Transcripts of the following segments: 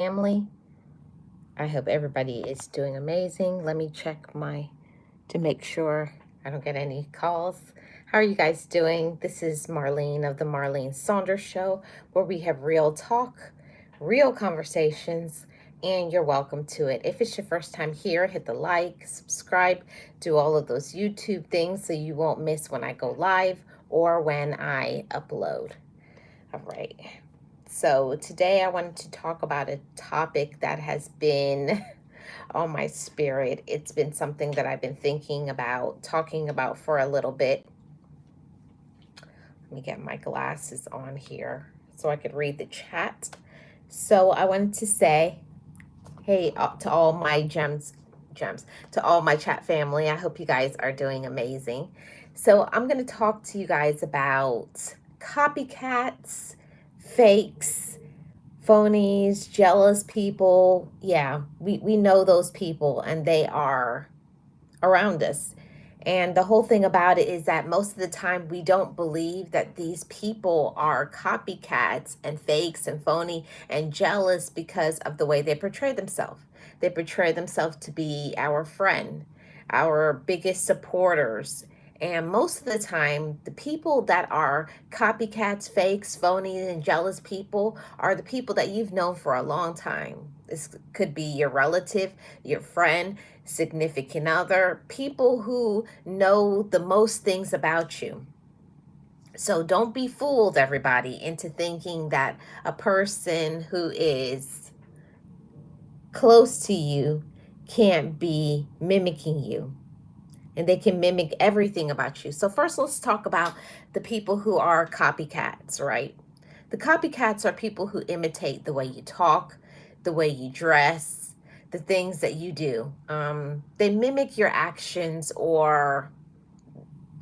family. I hope everybody is doing amazing. Let me check to make sure I don't get any calls. How are you guys doing? This is Marlene of the Marlene Saunders Show, where we have real talk, real conversations, and you're welcome to it. If it's your first time here, hit the like, subscribe, do all of those YouTube things so you won't miss when I go live or when I upload. All right. So today I wanted to talk about a topic that has been on my spirit. It's been something that I've been thinking about, talking about for a little bit. Let me get my glasses on here so I could read the chat. So I wanted to say, hey, to all my to all my chat family. I hope you guys are doing amazing. So I'm going to talk to you guys about copycats, fakes, phonies, jealous people. Yeah, we know those people and they are around us. And the whole thing about it is that most of the time we don't believe that these people are copycats and fakes and phony and jealous because of the way they portray themselves. They portray themselves to be our friend, our biggest supporters. And most of the time, the people that are copycats, fakes, phonies, and jealous people are the people that you've known for a long time. This could be your relative, your friend, significant other, people who know the most things about you. So don't be fooled, everybody, into thinking that a person who is close to you can't be mimicking you. And they can mimic everything about you. So first, let's talk about the people who are copycats, right? The copycats are people who imitate the way you talk, the way you dress, the things that you do. They mimic your actions or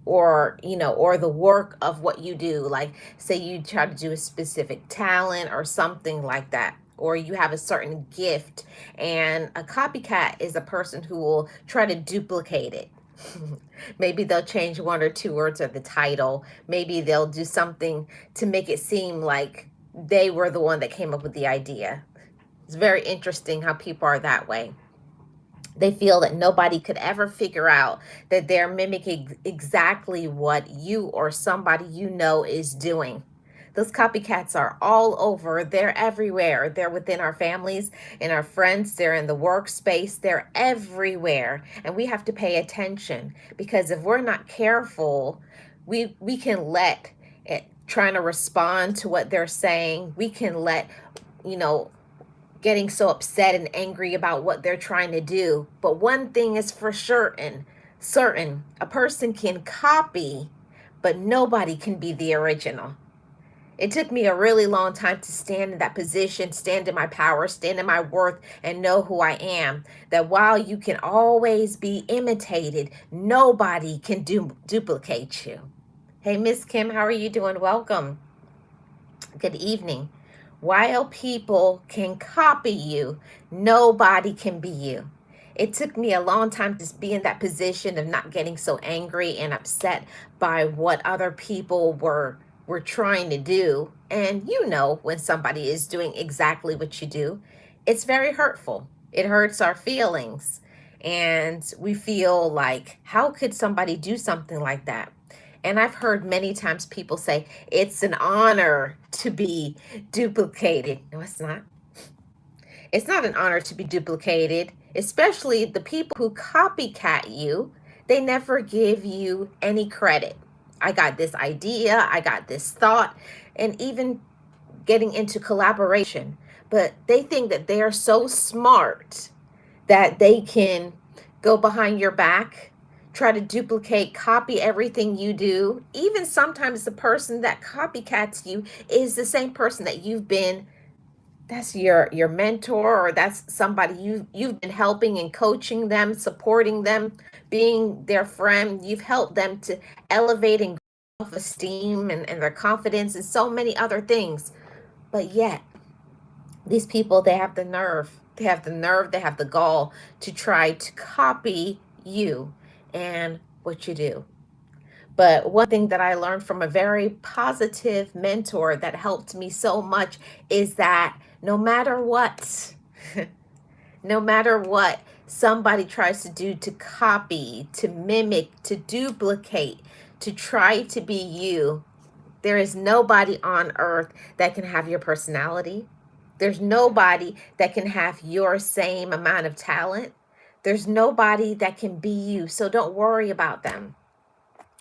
the work of what you do. Like, say you try to do a specific talent or something like that, or you have a certain gift, and a copycat is a person who will try to duplicate it. Maybe they'll change one or two words of the title. Maybe they'll do something to make it seem like they were the one that came up with the idea. It's very interesting how people are that way. They feel that nobody could ever figure out that they're mimicking exactly what you or somebody you know is doing. Those copycats are all over. They're everywhere. They're within our families and our friends. They're in the workspace. They're everywhere. And we have to pay attention, because if we're not careful, we can let it, trying to respond to what they're saying, we can let, you know, getting so upset and angry about what they're trying to do. But one thing is for certain, a person can copy, but nobody can be the original. It took me a really long time to stand in that position, stand in my power, stand in my worth, and know who I am. That while you can always be imitated, nobody can duplicate you. Hey, Miss Kim, how are you doing? Welcome. Good evening. While people can copy you, nobody can be you. It took me a long time to be in that position of not getting so angry and upset by what other people were trying to do. And you know, when somebody is doing exactly what you do, it's very hurtful. It hurts our feelings. And we feel like, how could somebody do something like that? And I've heard many times people say, it's an honor to be duplicated. No, it's not. It's not an honor to be duplicated, especially the people who copycat you. They never give you any credit. I got this idea, I got this thought, and even getting into collaboration. But they think that they are so smart that they can go behind your back, try to duplicate, copy everything you do. Even sometimes the person that copycats you is the same person that that's your mentor, or that's somebody you've been helping and coaching them, supporting them, being their friend. You've helped them to elevate and self-esteem and their confidence and so many other things. But yet these people, they have the nerve, they have the gall to try to copy you and what you do. But one thing that I learned from a very positive mentor that helped me so much is that No matter what, no matter what somebody tries to do to copy, to mimic, to duplicate, to try to be you, there is nobody on earth that can have your personality. There's nobody that can have your same amount of talent. There's nobody that can be you. So don't worry about them.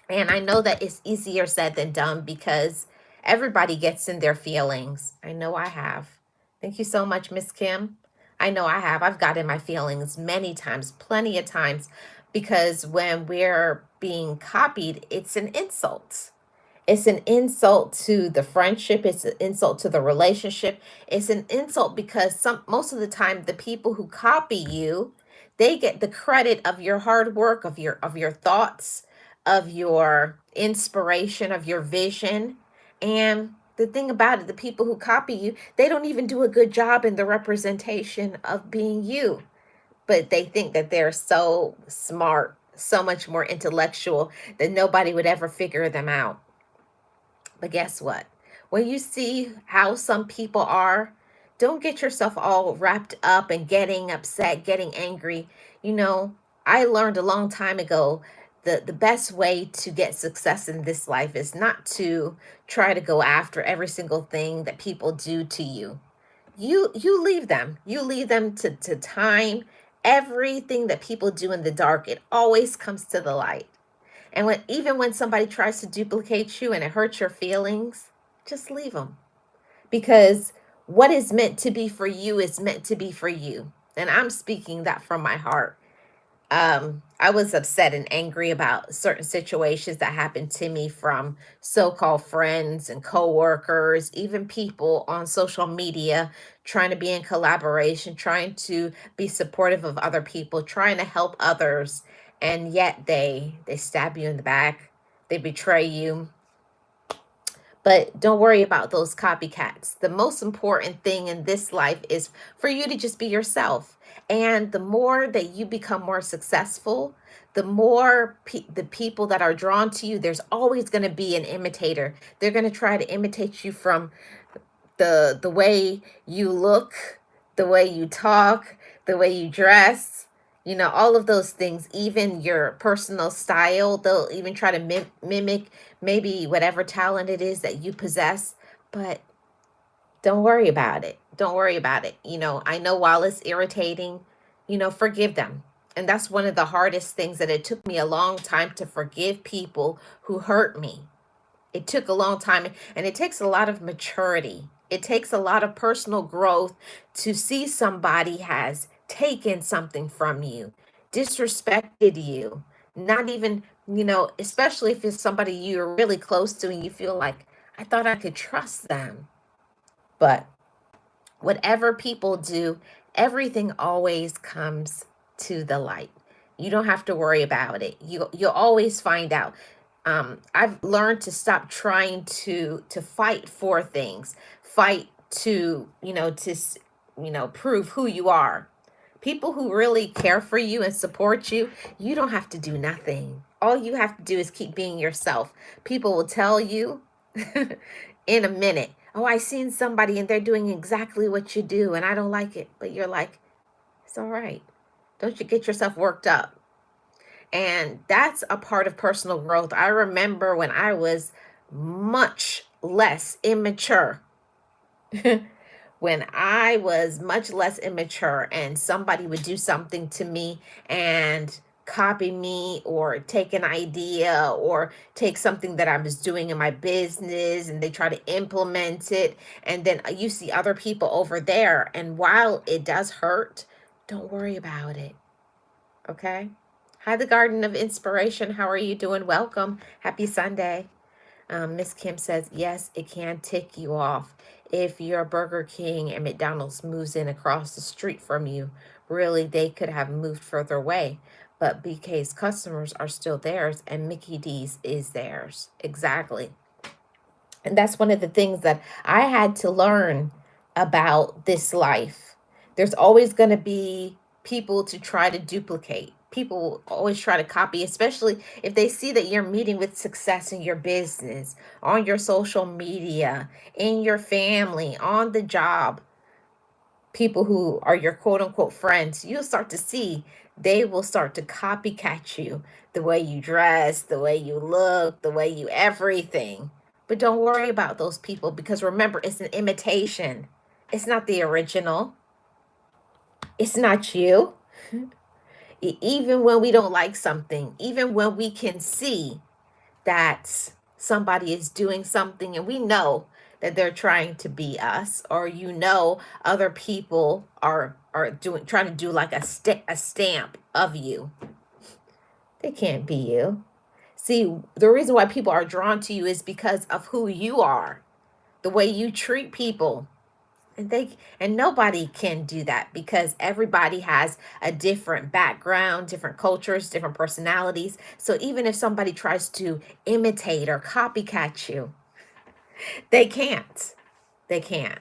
And I know that it's easier said than done because everybody gets in their feelings. I know I have. Thank you so much, Miss Kim. I know I have. I've got in my feelings many times, plenty of times, because when we're being copied, it's an insult. It's an insult to the friendship. It's an insult to the relationship. It's an insult because most of the time the people who copy you, they get the credit of your hard work, of your thoughts, of your inspiration, of your vision. And the thing about it, the people who copy you, they don't even do a good job in the representation of being you. But they think that they're so smart, so much more intellectual that nobody would ever figure them out. But guess what? When you see how some people are, don't get yourself all wrapped up and getting upset, getting angry. You know, I learned a long time ago the best way to get success in this life is not to try to go after every single thing that people do to you. You leave them. You leave them to time. Everything that people do in the dark, it always comes to the light. And even when somebody tries to duplicate you and it hurts your feelings, just leave them. Because what is meant to be for you is meant to be for you. And I'm speaking that from my heart. I was upset and angry about certain situations that happened to me from so-called friends and coworkers, even people on social media trying to be in collaboration, trying to be supportive of other people, trying to help others, and yet they stab you in the back, they betray you. But don't worry about those copycats. The most important thing in this life is for you to just be yourself. And the more that you become more successful, the more the people that are drawn to you, there's always going to be an imitator. They're going to try to imitate you from the way you look, the way you talk, the way you dress, all of those things, even your personal style. They'll even try to mimic maybe whatever talent it is that you possess, but don't worry about it. Don't worry about it. I know while it's irritating, forgive them. And that's one of the hardest things, that it took me a long time to forgive people who hurt me. It took a long time, and it takes a lot of maturity. It takes a lot of personal growth to see somebody has taken something from you, disrespected you, not even, especially if it's somebody you're really close to and you feel like, I thought I could trust them. But whatever people do, everything always comes to the light. You don't have to worry about it. You'll always find out. I've learned to stop trying to fight for things, fight to prove who you are. People who really care for you and support you, you don't have to do nothing. All you have to do is keep being yourself. People will tell you in a minute, oh, I seen somebody and they're doing exactly what you do and I don't like it. But you're like, it's all right. Don't you get yourself worked up. And that's a part of personal growth. I remember when I was much less immature. When I was much less immature and somebody would do something to me and copy me or take an idea or take something that I was doing in my business and they try to implement it. And then you see other people over there. And while it does hurt, don't worry about it. Okay? Hi, the Garden of Inspiration. How are you doing? Welcome. Happy Sunday. Miss Kim says, yes, it can tick you off. If your Burger King and McDonald's moves in across the street from you, really, they could have moved further away. But BK's customers are still theirs and Mickey D's is theirs. Exactly. And that's one of the things that I had to learn about this life. There's always going to be people to try to duplicate. People always try to copy, especially if they see that you're meeting with success in your business, on your social media, in your family, on the job. people who are your quote unquote friends, you'll start to see they will start to copycat you, the way you dress, the way you look, the way you everything. But don't worry about those people, because remember, it's an imitation. It's not the original. It's not you. Even when we don't like something, even when we can see that somebody is doing something and we know that they're trying to be us, or other people are doing trying to do like a stamp of you, they can't be you. See, the reason why people are drawn to you is because of who you are, the way you treat people. And nobody can do that, because everybody has a different background, different cultures, different personalities. So even if somebody tries to imitate or copycat you, they can't. They can't.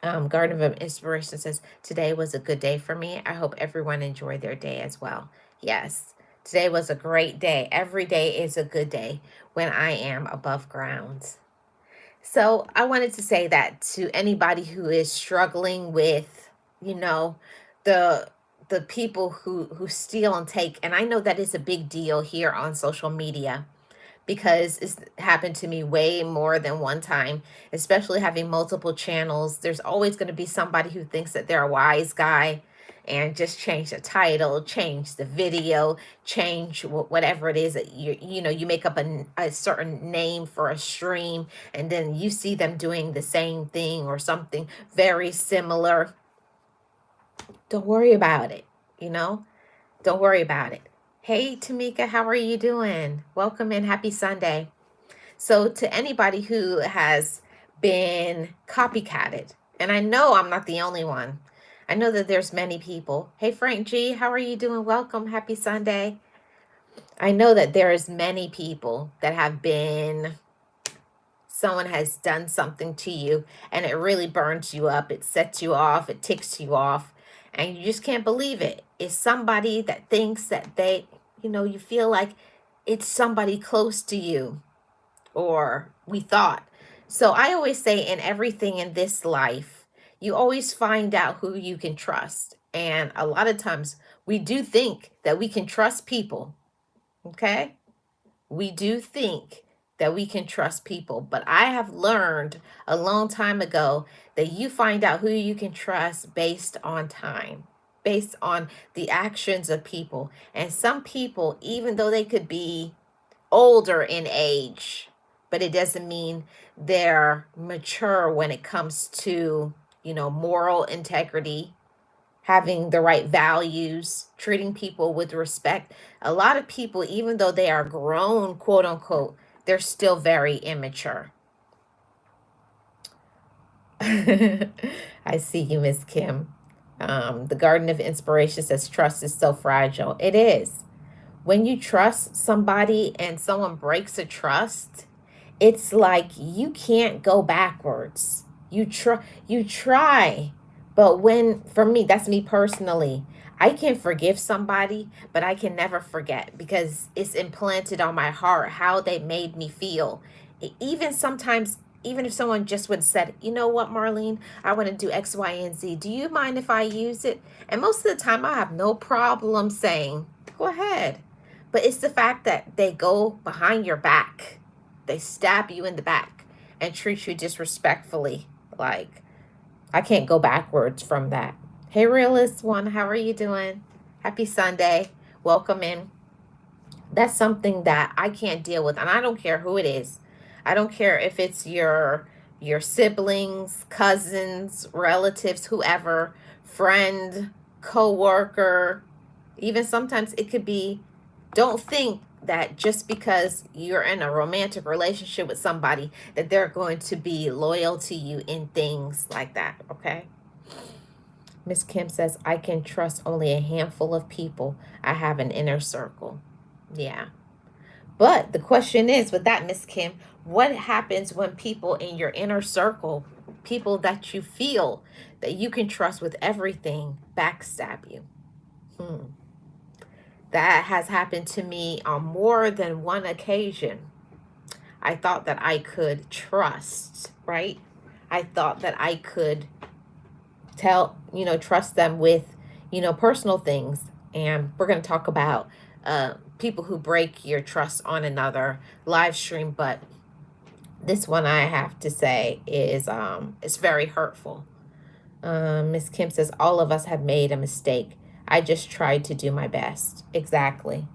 Garden of Inspiration says, today was a good day for me. I hope everyone enjoyed their day as well. Yes, today was a great day. Every day is a good day when I am above ground. So I wanted to say that to anybody who is struggling with, the the people who steal and take. And I know that is a big deal here on social media, because it's happened to me way more than one time, especially having multiple channels. There's always going to be somebody who thinks that they're a wise guy and just change the title, change the video, change whatever it is that you make up a certain name for a stream, and then you see them doing the same thing or something very similar. Don't worry about it, don't worry about it. Hey, Tamika, how are you doing? Welcome in. Happy Sunday. So to anybody who has been copycatted, and I know I'm not the only one. I know that there's many people. Hey, Frank G, how are you doing? Welcome. Happy Sunday. I know that there is many people that someone has done something to you and it really burns you up. It sets you off. It ticks you off. And you just can't believe it. It's somebody that thinks that you feel like it's somebody close to you, or we thought. So I always say, in everything in this life, you always find out who you can trust. And a lot of times we do think that we can trust people. Okay? We do think that we can trust people. But I have learned a long time ago that you find out who you can trust based on time, based on the actions of people. And some people, even though they could be older in age, but it doesn't mean they're mature when it comes to, moral integrity, having the right values, treating people with respect. A lot of people, even though they are grown, quote unquote, they're still very immature. I see you, Miss Kim. The Garden of Inspiration says trust is so fragile. It is. When you trust somebody and someone breaks a trust, it's like you can't go backwards. You try. But for me, that's me personally, I can forgive somebody, but I can never forget, because it's implanted on my heart how they made me feel. Even sometimes, even if someone just would have said, you know what, Marlene, I want to do X, Y, and Z. Do you mind if I use it? And most of the time I have no problem saying, go ahead. But it's the fact that they go behind your back. They stab you in the back and treat you disrespectfully. Like, I can't go backwards from that. Hey, Realist One, how are you doing? Happy Sunday. Welcome in. That's something that I can't deal with, and I don't care who it is. I don't care if it's your siblings, cousins, relatives, whoever, friend, co-worker. Even sometimes it could be, don't think that just because you're in a romantic relationship with somebody that they're going to be loyal to you in things like that, okay? Miss Kim says, I can trust only a handful of people. I have an inner circle. Yeah. But the question is, with that, Miss Kim, what happens when people in your inner circle, people that you feel that you can trust with everything, backstab you? That has happened to me on more than one occasion. I thought that I could trust, right? I thought that I could trust them with, personal things. And we're going to talk about people who break your trust on another live stream. But this one, I have to say, is it's very hurtful. Miss Kim says, all of us have made a mistake. I just tried to do my best. Exactly.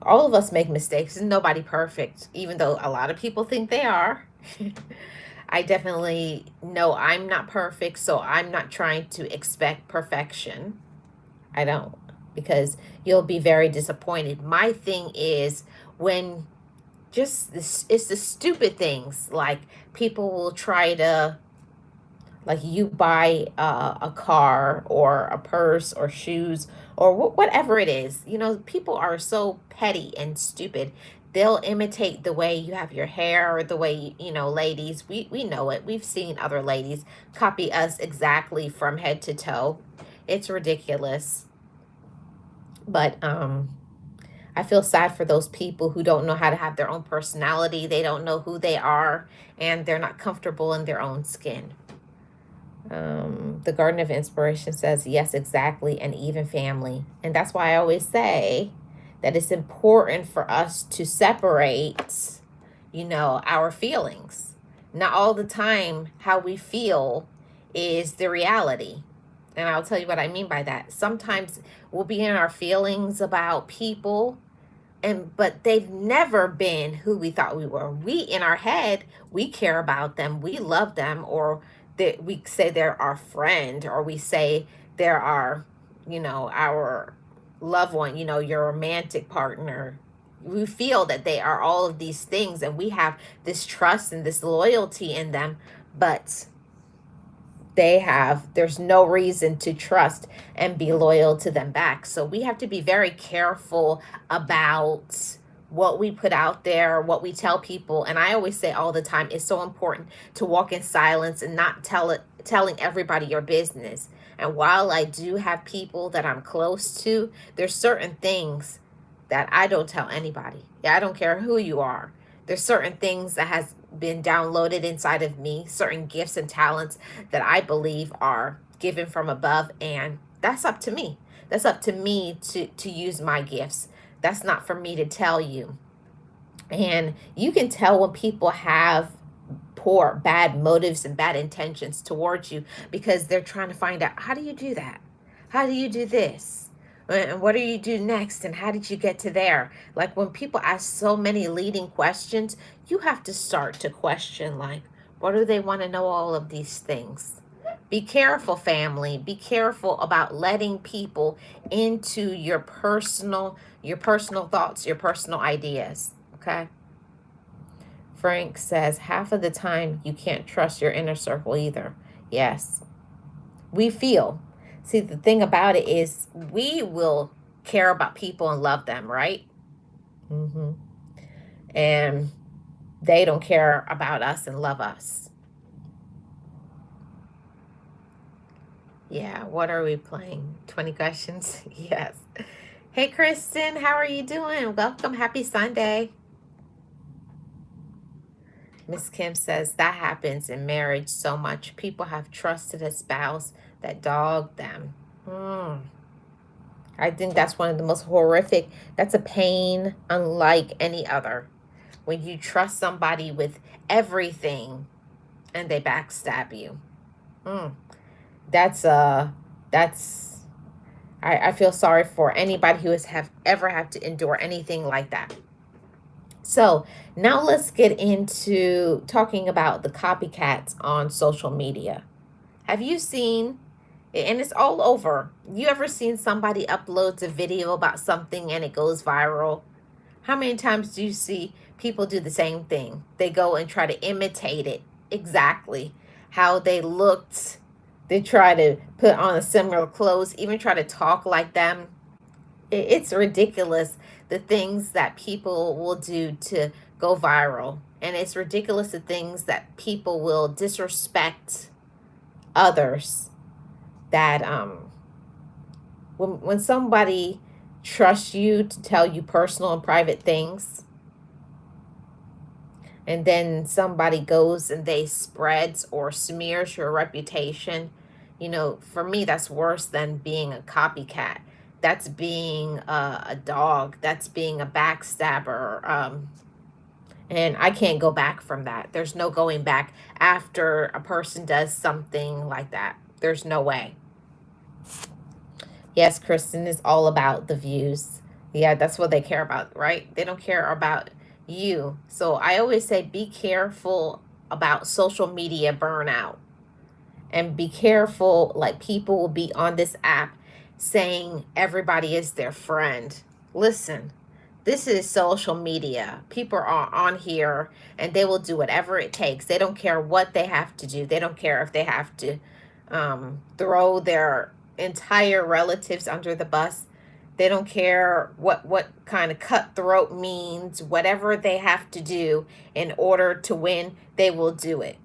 All of us make mistakes, and nobody perfect, even though a lot of people think they are. I definitely know I'm not perfect, so I'm not trying to expect perfection. I don't, because you'll be very disappointed. My thing is when just this, it's the stupid things, like people will try to, like, you buy a car or a purse or shoes or whatever it is. People are so petty and stupid. They'll imitate the way you have your hair, or the way, ladies, we know it. We've seen other ladies copy us exactly from head to toe. It's ridiculous. But I feel sad for those people who don't know how to have their own personality. They don't know who they are, and they're not comfortable in their own skin. The Garden of Inspiration says, yes, exactly, and even family. And that's why I always say that it's important for us to separate, our feelings. Not all the time how we feel is the reality. And I'll tell you what I mean by that. Sometimes we'll be in our feelings about people, but they've never been who we thought we were. We, in our head, we care about them, we love them, or that we say they're our friend, or we say they're our, our loved one, your romantic partner. We feel that they are all of these things, and we have this trust and this loyalty in them, but there's no reason to trust and be loyal to them back. So we have to be very careful about what we put out there, what we tell people. And I always say all the time, it's so important to walk in silence and not telling everybody your business. And while I do have people that I'm close to, there's certain things that I don't tell anybody. Yeah, I don't care who you are. There's certain things that has been downloaded inside of me, certain gifts and talents that I believe are given from above, and that's up to me. That's up to me to use my gifts. That's not for me to tell you. And you can tell when people have bad motives and bad intentions towards you, because they're trying to find out, how do you do that? How do you do this? And what do you do next? And how did you get to there? Like, when people ask so many leading questions, you have to start to question, like, what do they want to know all of these things? Be careful, family. Be careful about letting people into your personal thoughts, your personal ideas. Okay? Frank says, half of the time you can't trust your inner circle either. Yes. We feel. See, the thing about it is, we will care about people and love them, right? And they don't care about us and love us. Yeah, what are we playing? 20 questions? Yes. Hey, Kristen, how are you doing? Welcome. Happy Sunday. Miss Kim says, that happens in marriage so much. People have trusted a spouse that dogged them. I think that's one of the most horrific. That's a pain unlike any other. When you trust somebody with everything and they backstab you. I feel sorry for anybody who has ever had to endure anything like that. So now let's get into talking about the copycats on social media. Have you seen, and it's all over, you ever seen somebody uploads a video about something and it goes viral? How many times do you see people do the same thing? They go and try to imitate it exactly how they looked. They try to put on a similar clothes, even try to talk like them. It's ridiculous, the things that people will do to go viral. And it's ridiculous, the things that people will disrespect others. That when somebody trusts you to tell you personal and private things, and then somebody goes and they spreads or smears your reputation You know, for me, that's worse than being a copycat. That's being a dog. That's being a backstabber. And I can't go back from that. There's no going back after a person does something like that. There's no way. Yes, Kristen is all about the views. Yeah, that's what they care about, right? They don't care about you. So I always say be careful about social media burnout, and be careful. Like, people will be on this app saying everybody is their friend. Listen, this is social media. People are on here and they will do whatever it takes. They don't care what they have to do. They don't care if they have to throw their entire relatives under the bus. They don't care what kind of cutthroat means. Whatever they have to do in order to win, they will do it.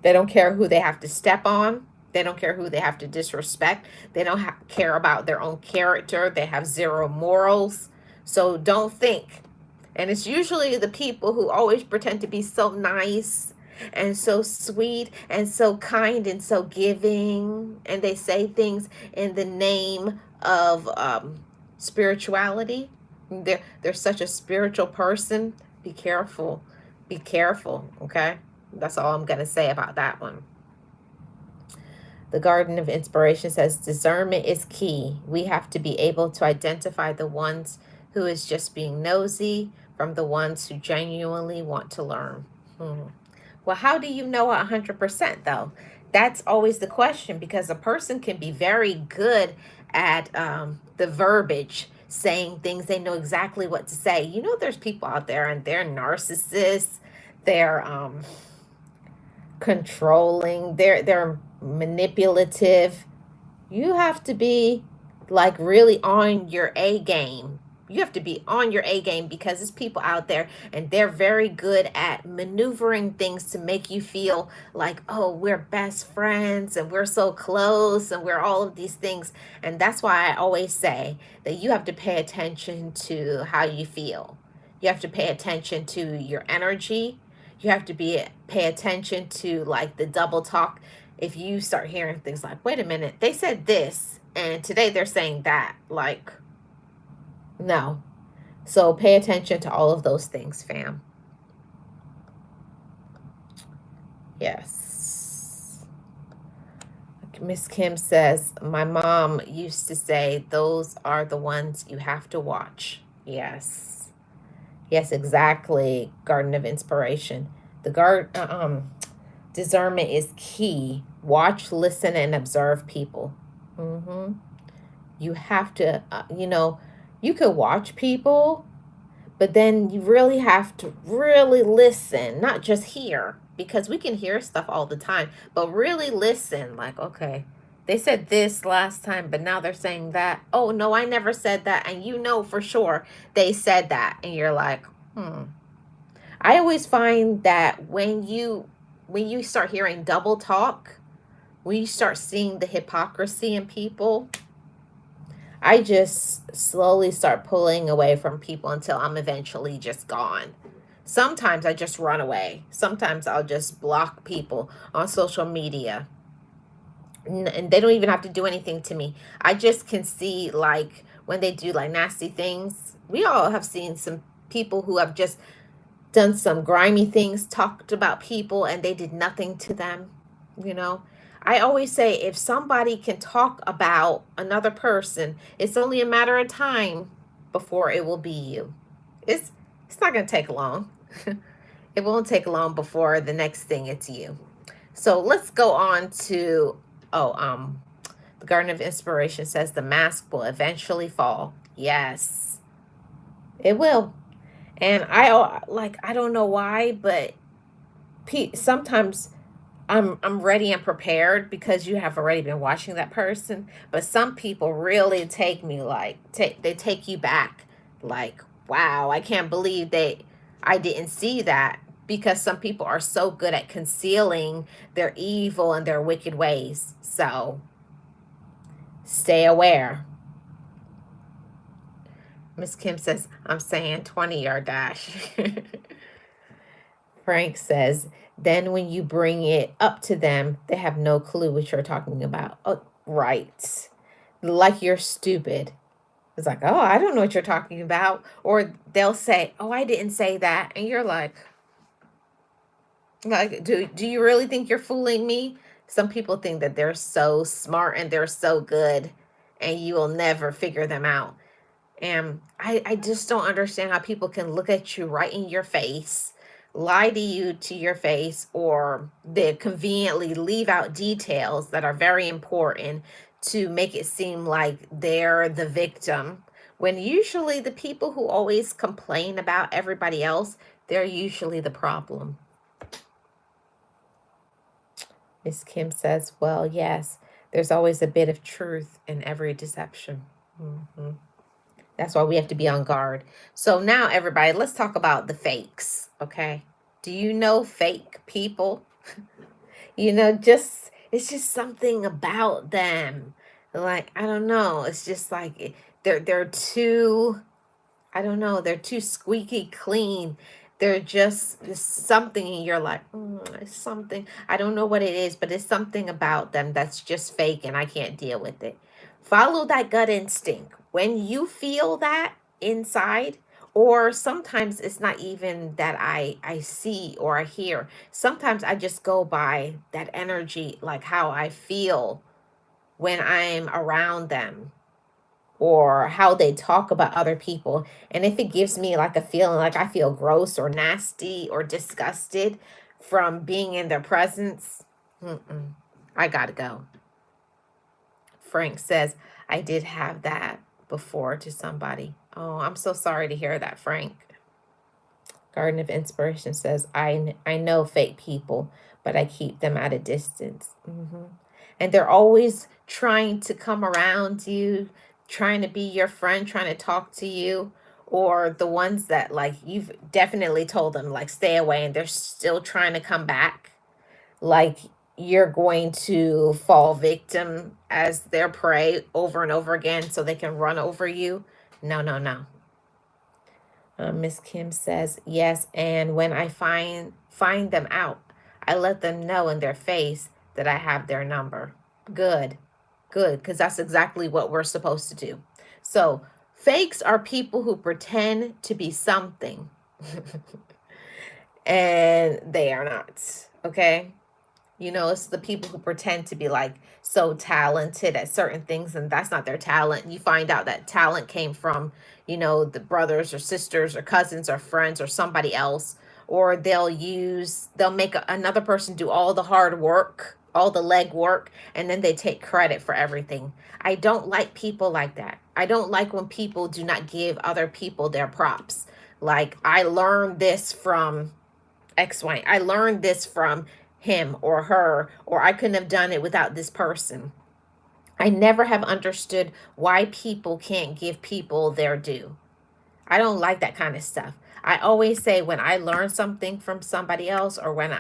They don't care who they have to step on. They don't care who they have to disrespect. They don't care about their own character. They have zero morals. So don't think. And it's usually the people who always pretend to be so nice and so sweet and so kind and so giving. And they say things in the name of spirituality. They're such a spiritual person. Be careful. Be careful, okay? That's all I'm going to say about that one. The Garden of Inspiration says discernment is key. We have to be able to identify the ones who is just being nosy from the ones who genuinely want to learn. Well, how do you know 100% though? That's always the question, because a person can be very good at the verbiage, saying things, they know exactly what to say. You know, there's people out there and they're narcissists. They're controlling, they're manipulative. You have to be like really on your A game. You have to be on your A game, because there's people out there and they're very good at maneuvering things to make you feel like, oh, we're best friends and we're so close and we're all of these things. And that's why I always say that you have to pay attention to how you feel. You have to pay attention to your energy. You have to pay attention to like the double talk. If you start hearing things like, wait a minute, they said this and today they're saying that, like, no. So pay attention to all of those things, fam. Yes. Miss Kim says, my mom used to say, those are the ones you have to watch. Yes. Yes, exactly. Garden of Inspiration. The discernment is key. Watch, listen, and observe people. You have to, you could watch people, but then you really have to really listen, not just hear, because we can hear stuff all the time, but really listen. Like, okay, they said this last time, but now they're saying that. Oh, no, I never said that. And you know for sure they said that. And you're like, I always find that when you start hearing double talk, when you start seeing the hypocrisy in people, I just slowly start pulling away from people until I'm eventually just gone. Sometimes I just run away. Sometimes I'll just block people on social media. And they don't even have to do anything to me. I just can see, like, when they do like nasty things. We all have seen some people who have just done some grimy things, talked about people, and they did nothing to them, you know. I always say, if somebody can talk about another person, it's only a matter of time before it will be you. It's not going to take long. It won't take long before the next thing it's you. So let's go on to the Garden of Inspiration says the mask will eventually fall. Yes, it will. And I don't know why, but sometimes I'm ready and prepared because you have already been watching that person. But some people really take me like they take you back, like, wow, I can't believe I didn't see that, because some people are so good at concealing their evil and their wicked ways. So stay aware. Miss Kim says, I'm saying 20-yard dash. Frank says, then when you bring it up to them, they have no clue what you're talking about. Oh, right. Like you're stupid. It's like, oh, I don't know what you're talking about. Or they'll say, oh, I didn't say that. And you're like, do you really think you're fooling me? Some people think that they're so smart and they're so good and you will never figure them out. And I just don't understand how people can look at you right in your face, lie to you to your face, or they conveniently leave out details that are very important to make it seem like they're the victim. When usually the people who always complain about everybody else, they're usually the problem. Miss Kim says, well, yes, there's always a bit of truth in every deception. Mm-hmm. That's why we have to be on guard. So now, everybody, let's talk about the fakes, okay? Do you know fake people? Just it's just something about them. Like, I don't know. It's just like they're too, I don't know, they're too squeaky clean. They're just something, and you're like, it's something. I don't know what it is, but it's something about them that's just fake, and I can't deal with it. Follow that gut instinct. When you feel that inside, or sometimes it's not even that I see or I hear. Sometimes I just go by that energy, like how I feel when I'm around them or how they talk about other people. And if it gives me like a feeling like I feel gross or nasty or disgusted from being in their presence, I gotta go. Frank says, I did have that before to somebody. Oh, I'm so sorry to hear that, Frank. Garden of Inspiration says, I know fake people, but I keep them at a distance. And they're always trying to come around you, trying to be your friend, trying to talk to you. Or the ones that, like, you've definitely told them, like, stay away, and they're still trying to come back. Like, you're going to fall victim as their prey over and over again so they can run over you. No, no, no. Miss Kim says, yes, and when I find them out, I let them know in their face that I have their number. Good, because that's exactly what we're supposed to do. So fakes are people who pretend to be something and they are not, okay? It's the people who pretend to be like so talented at certain things, and that's not their talent. You find out that talent came from, the brothers or sisters or cousins or friends or somebody else, or they'll make another person do all the hard work, all the leg work, and then they take credit for everything. I don't like people like that. I don't like when people do not give other people their props. Like, I learned this from XY. I learned this from him or her, or I couldn't have done it without this person. I never have understood why people can't give people their due. I don't like that kind of stuff. I always say when I learn something from somebody else, or when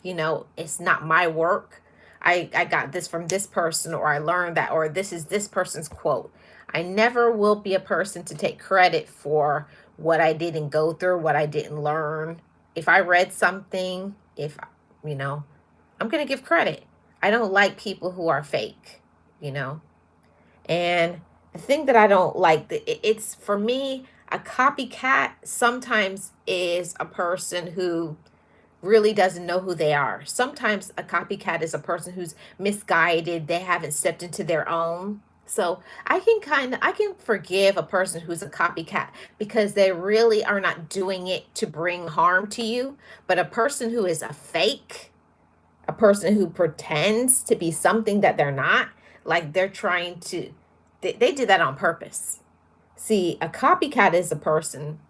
it's not my work, I got this from this person, or I learned that, or this is this person's quote. I never will be a person to take credit for what I didn't go through, what I didn't learn. If I read something, I'm going to give credit. I don't like people who are fake, And the thing that I don't like, it's for me, a copycat sometimes is a person who really doesn't know who they are. Sometimes a copycat is a person who's misguided. They haven't stepped into their own. So I can forgive a person who's a copycat because they really are not doing it to bring harm to you. But a person who is a fake, a person who pretends to be something that they're not, like they're trying to, they did that on purpose. See, a copycat is a person,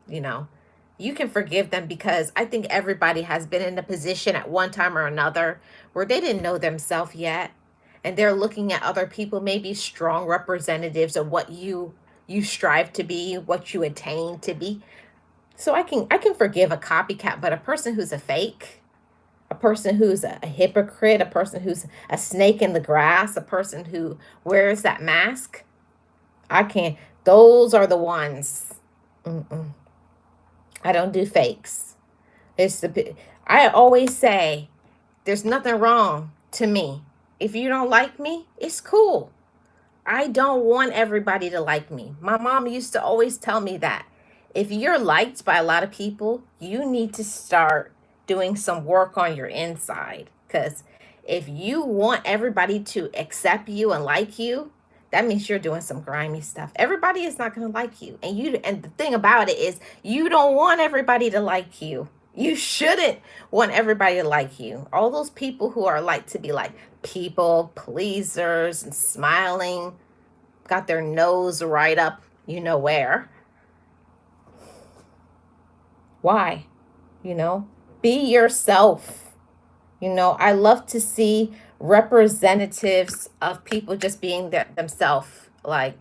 you can forgive them because I think everybody has been in a position at one time or another where they didn't know themselves yet. And they're looking at other people, maybe strong representatives of what you strive to be, what you attain to be. So I can forgive a copycat, but a person who's a fake, a person who's a hypocrite, a person who's a snake in the grass, a person who wears that mask, I can't. Those are the ones. I don't do fakes. I always say there's nothing wrong to me. If you don't like me, it's cool. I don't want everybody to like me. My mom used to always tell me that. If you're liked by a lot of people, you need to start doing some work on your inside. Because if you want everybody to accept you and like you, that means you're doing some grimy stuff. Everybody is not going to like you. And the thing about it is you don't want everybody to like you. You shouldn't want everybody to like you. All those people who are like to be like people pleasers and smiling, got their nose right up, you know where. Why? You know, be yourself. You know, I love to see representatives of people just being themselves. Like,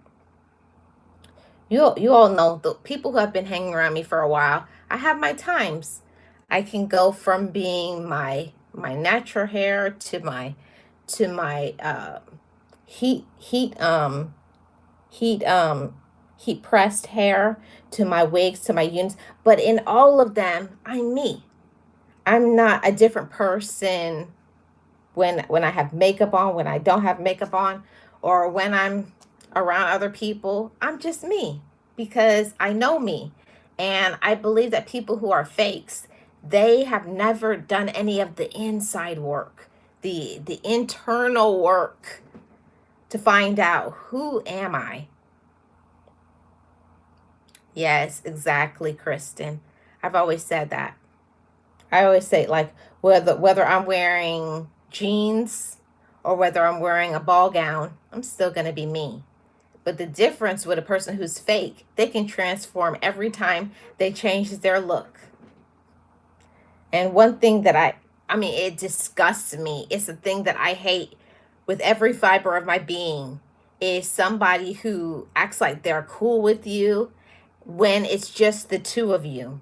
you all know the people who have been hanging around me for a while. I have my times. I can go from being my natural hair to my heat heat heat heat pressed hair, to my wigs, to my units. But in all of them, I'm me. I'm not a different person when I have makeup on, when I don't have makeup on, or when I'm around other people. I'm just me because I know me. And I believe that people who are fakes, they have never done any of the inside work, the internal work to find out, who am I? Yes, exactly, Kristen. I've always said that. I always say, like, whether I'm wearing jeans or whether I'm wearing a ball gown, I'm still going to be me. But the difference with a person who's fake, they can transform every time they change their look. And one thing that I mean, it disgusts me. It's a thing that I hate with every fiber of my being, is somebody who acts like they're cool with you when it's just the two of you.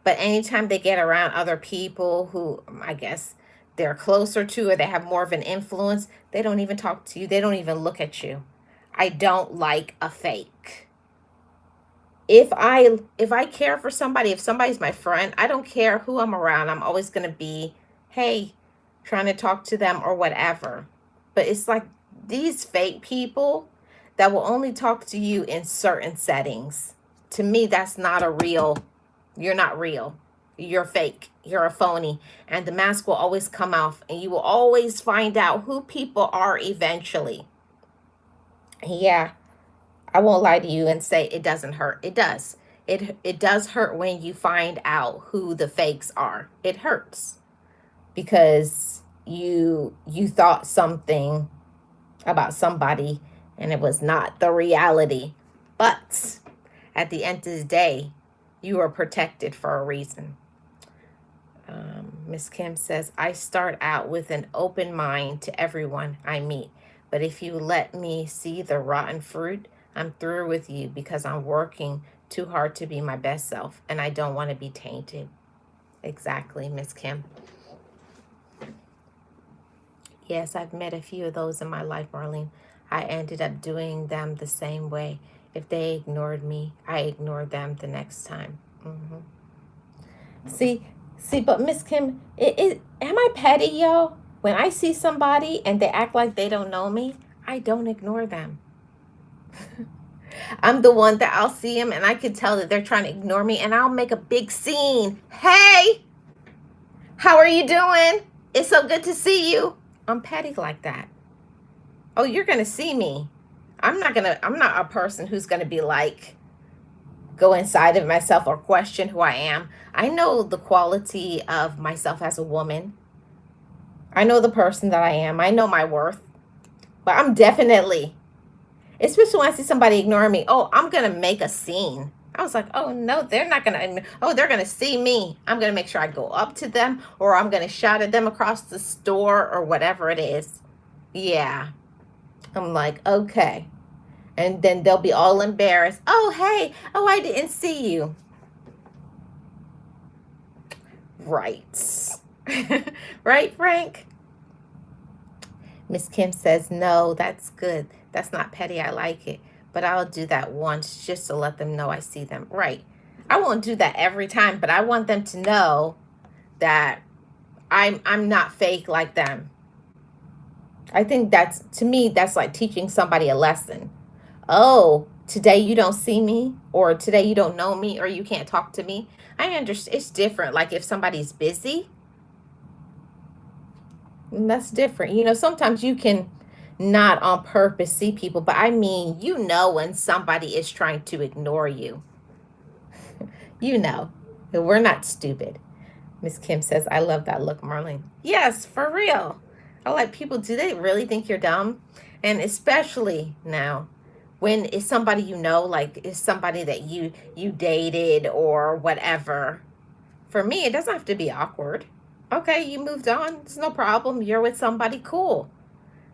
But anytime they get around other people who I guess they're closer to, or they have more of an influence, they don't even talk to you. They don't even look at you. I don't like a fake. If I care for somebody, if somebody's my friend, I don't care who I'm around. I'm always going to be, hey, trying to talk to them or whatever. But it's like these fake people that will only talk to you in certain settings. To me, that's not a real. You're not real. You're fake. You're a phony. And the mask will always come off, and you will always find out who people are eventually. Yeah, I won't lie to you and say it doesn't hurt. It does. It does hurt when you find out who the fakes are. It hurts because you thought something about somebody and it was not the reality. But at the end of the day, you are protected for a reason. Miss Kim says, I start out with an open mind to everyone I meet. But if you let me see the rotten fruit, I'm through with you because I'm working too hard to be my best self and I don't want to be tainted. Exactly, Miss Kim. Yes, I've met a few of those in my life, Marlene. I ended up doing them the same way. If they ignored me, I ignored them the next time. See, but Miss Kim, am I petty, yo? When I see somebody and they act like they don't know me, I don't ignore them. I'm the one that I'll see them and I can tell that they're trying to ignore me, and I'll make a big scene. Hey, how are you doing? It's so good to see you. I'm petty like that. Oh, you're going to see me. I'm not a person who's going to be like, go inside of myself or question who I am. I know the quality of myself as a woman. I know the person that I am. I know my worth. But I'm definitely, especially when I see somebody ignoring me, oh, I'm going to make a scene. I was like, oh, no, they're not going to. Oh, they're going to see me. I'm going to make sure I go up to them, or I'm going to shout at them across the store or whatever it is. Yeah. I'm like, okay. And then they'll be all embarrassed. Oh, hey. Oh, I didn't see you. Right. Right, Frank? Miss Kim says, no, that's good. That's not petty. I like it. But I'll do that once just to let them know I see them. Right. I won't do that every time, but I want them to know that I'm not fake like them. I think that's, to me, that's like teaching somebody a lesson. Oh, today you don't see me, or today you don't know me, or you can't talk to me. I understand it's different. Like if somebody's busy, that's different. Sometimes you can not on purpose see people, but I mean, when somebody is trying to ignore you, you know, we're not stupid. Miss Kim says, I love that look, Marlene. Yes, for real. I like people, do they really think you're dumb? And especially now, when it's somebody like it's somebody that you dated or whatever. For me, it doesn't have to be awkward. Okay, you moved on. It's no problem. You're with somebody cool.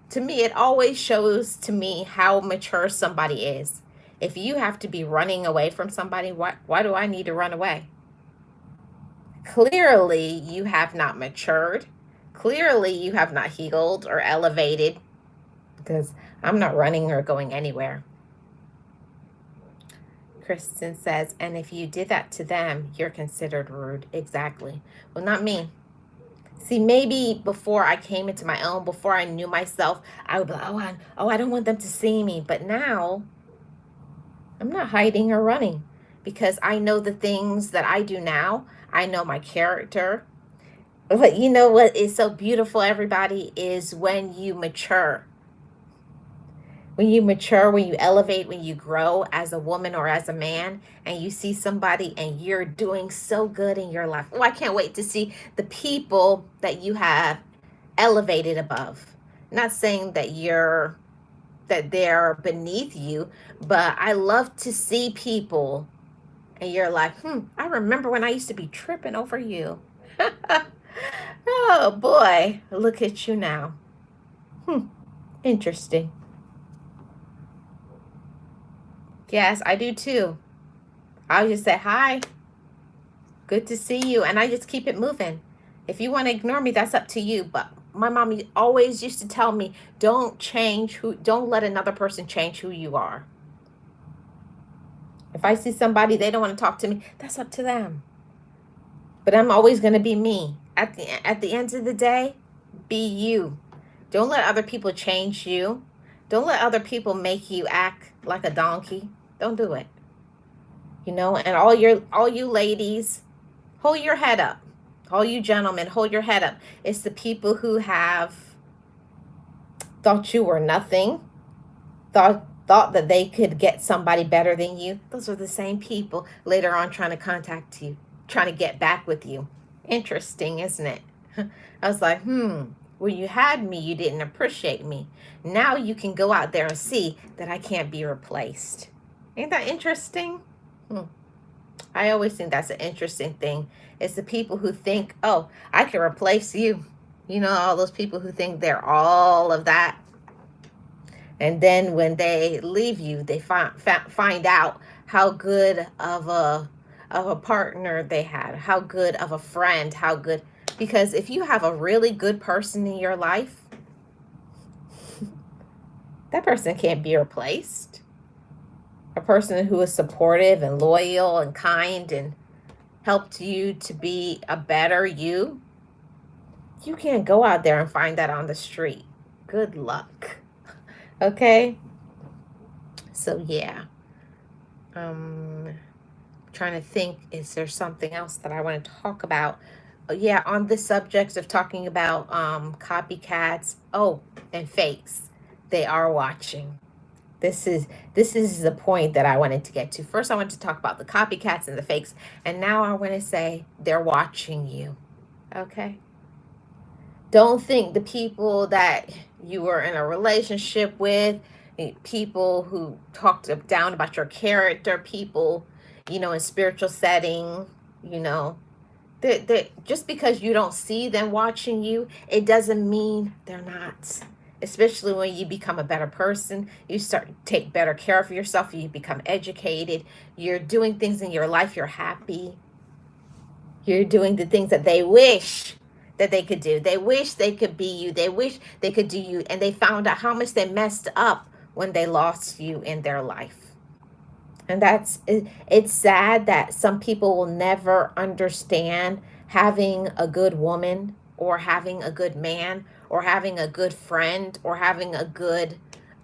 To me, it always shows to me how mature somebody is. If you have to be running away from somebody, why do I need to run away? Clearly, you have not matured. Clearly, you have not healed or elevated, because I'm not running or going anywhere. Kristen says, and if you did that to them, you're considered rude. Exactly. Well, not me. See, maybe before I came into my own, before I knew myself, I would be like, I don't want them to see me. But now, I'm not hiding or running, because I know the things that I do now. I know my character. But you know what is so beautiful, everybody, is when you mature. When you mature, when you elevate, when you grow as a woman or as a man, and you see somebody and you're doing so good in your life. Oh, I can't wait to see the people that you have elevated above. Not saying that they're beneath you, but I love to see people and you're like, I remember when I used to be tripping over you. Oh boy, look at you now. Interesting. Yes, I do too. I'll just say hi. Good to see you, and I just keep it moving. If you want to ignore me, that's up to you. But my mom always used to tell me, don't let another person change who you are. If I see somebody, they don't want to talk to me, that's up to them. But I'm always going to be me. At the end of the day, be you. Don't let other people change you. Don't let other people make you act like a donkey. Don't do it. And all you ladies, hold your head up. All you gentlemen, hold your head up. It's the people who have thought you were nothing, thought that they could get somebody better than you. Those are the same people later on trying to contact you, trying to get back with you. Interesting, isn't it? I was like, when you had me, you didn't appreciate me. Now you can go out there and see that I can't be replaced. Ain't that interesting? I always think that's an interesting thing. It's the people who think, oh, I can replace you. All those people who think they're all of that. And then when they leave you, they find out how good of a partner they had, how good of a friend, how good. Because if you have a really good person in your life, that person can't be replaced. A person who is supportive and loyal and kind and helped you to be a better you, you can't go out there and find that on the street. Good luck. Okay? So, yeah. Trying to think, is there something else that I want to talk about? Yeah, on the subject of talking about copycats, and fakes. They are watching. This is the point that I wanted to get to. First, I wanted to talk about the copycats and the fakes, and now I want to say they're watching you. Okay? Don't think the people that you were in a relationship with, people who talked down about your character, people, in spiritual setting, just because you don't see them watching you, it doesn't mean they're not. Especially when you become a better person, you start to take better care of yourself, you become educated, you're doing things in your life, you're happy, you're doing the things that they wish that they could do. They wish they could be you. They wish they could do you. And they found out how much they messed up when they lost you in their life. And it's sad that some people will never understand having a good woman or having a good man or having a good friend or having a good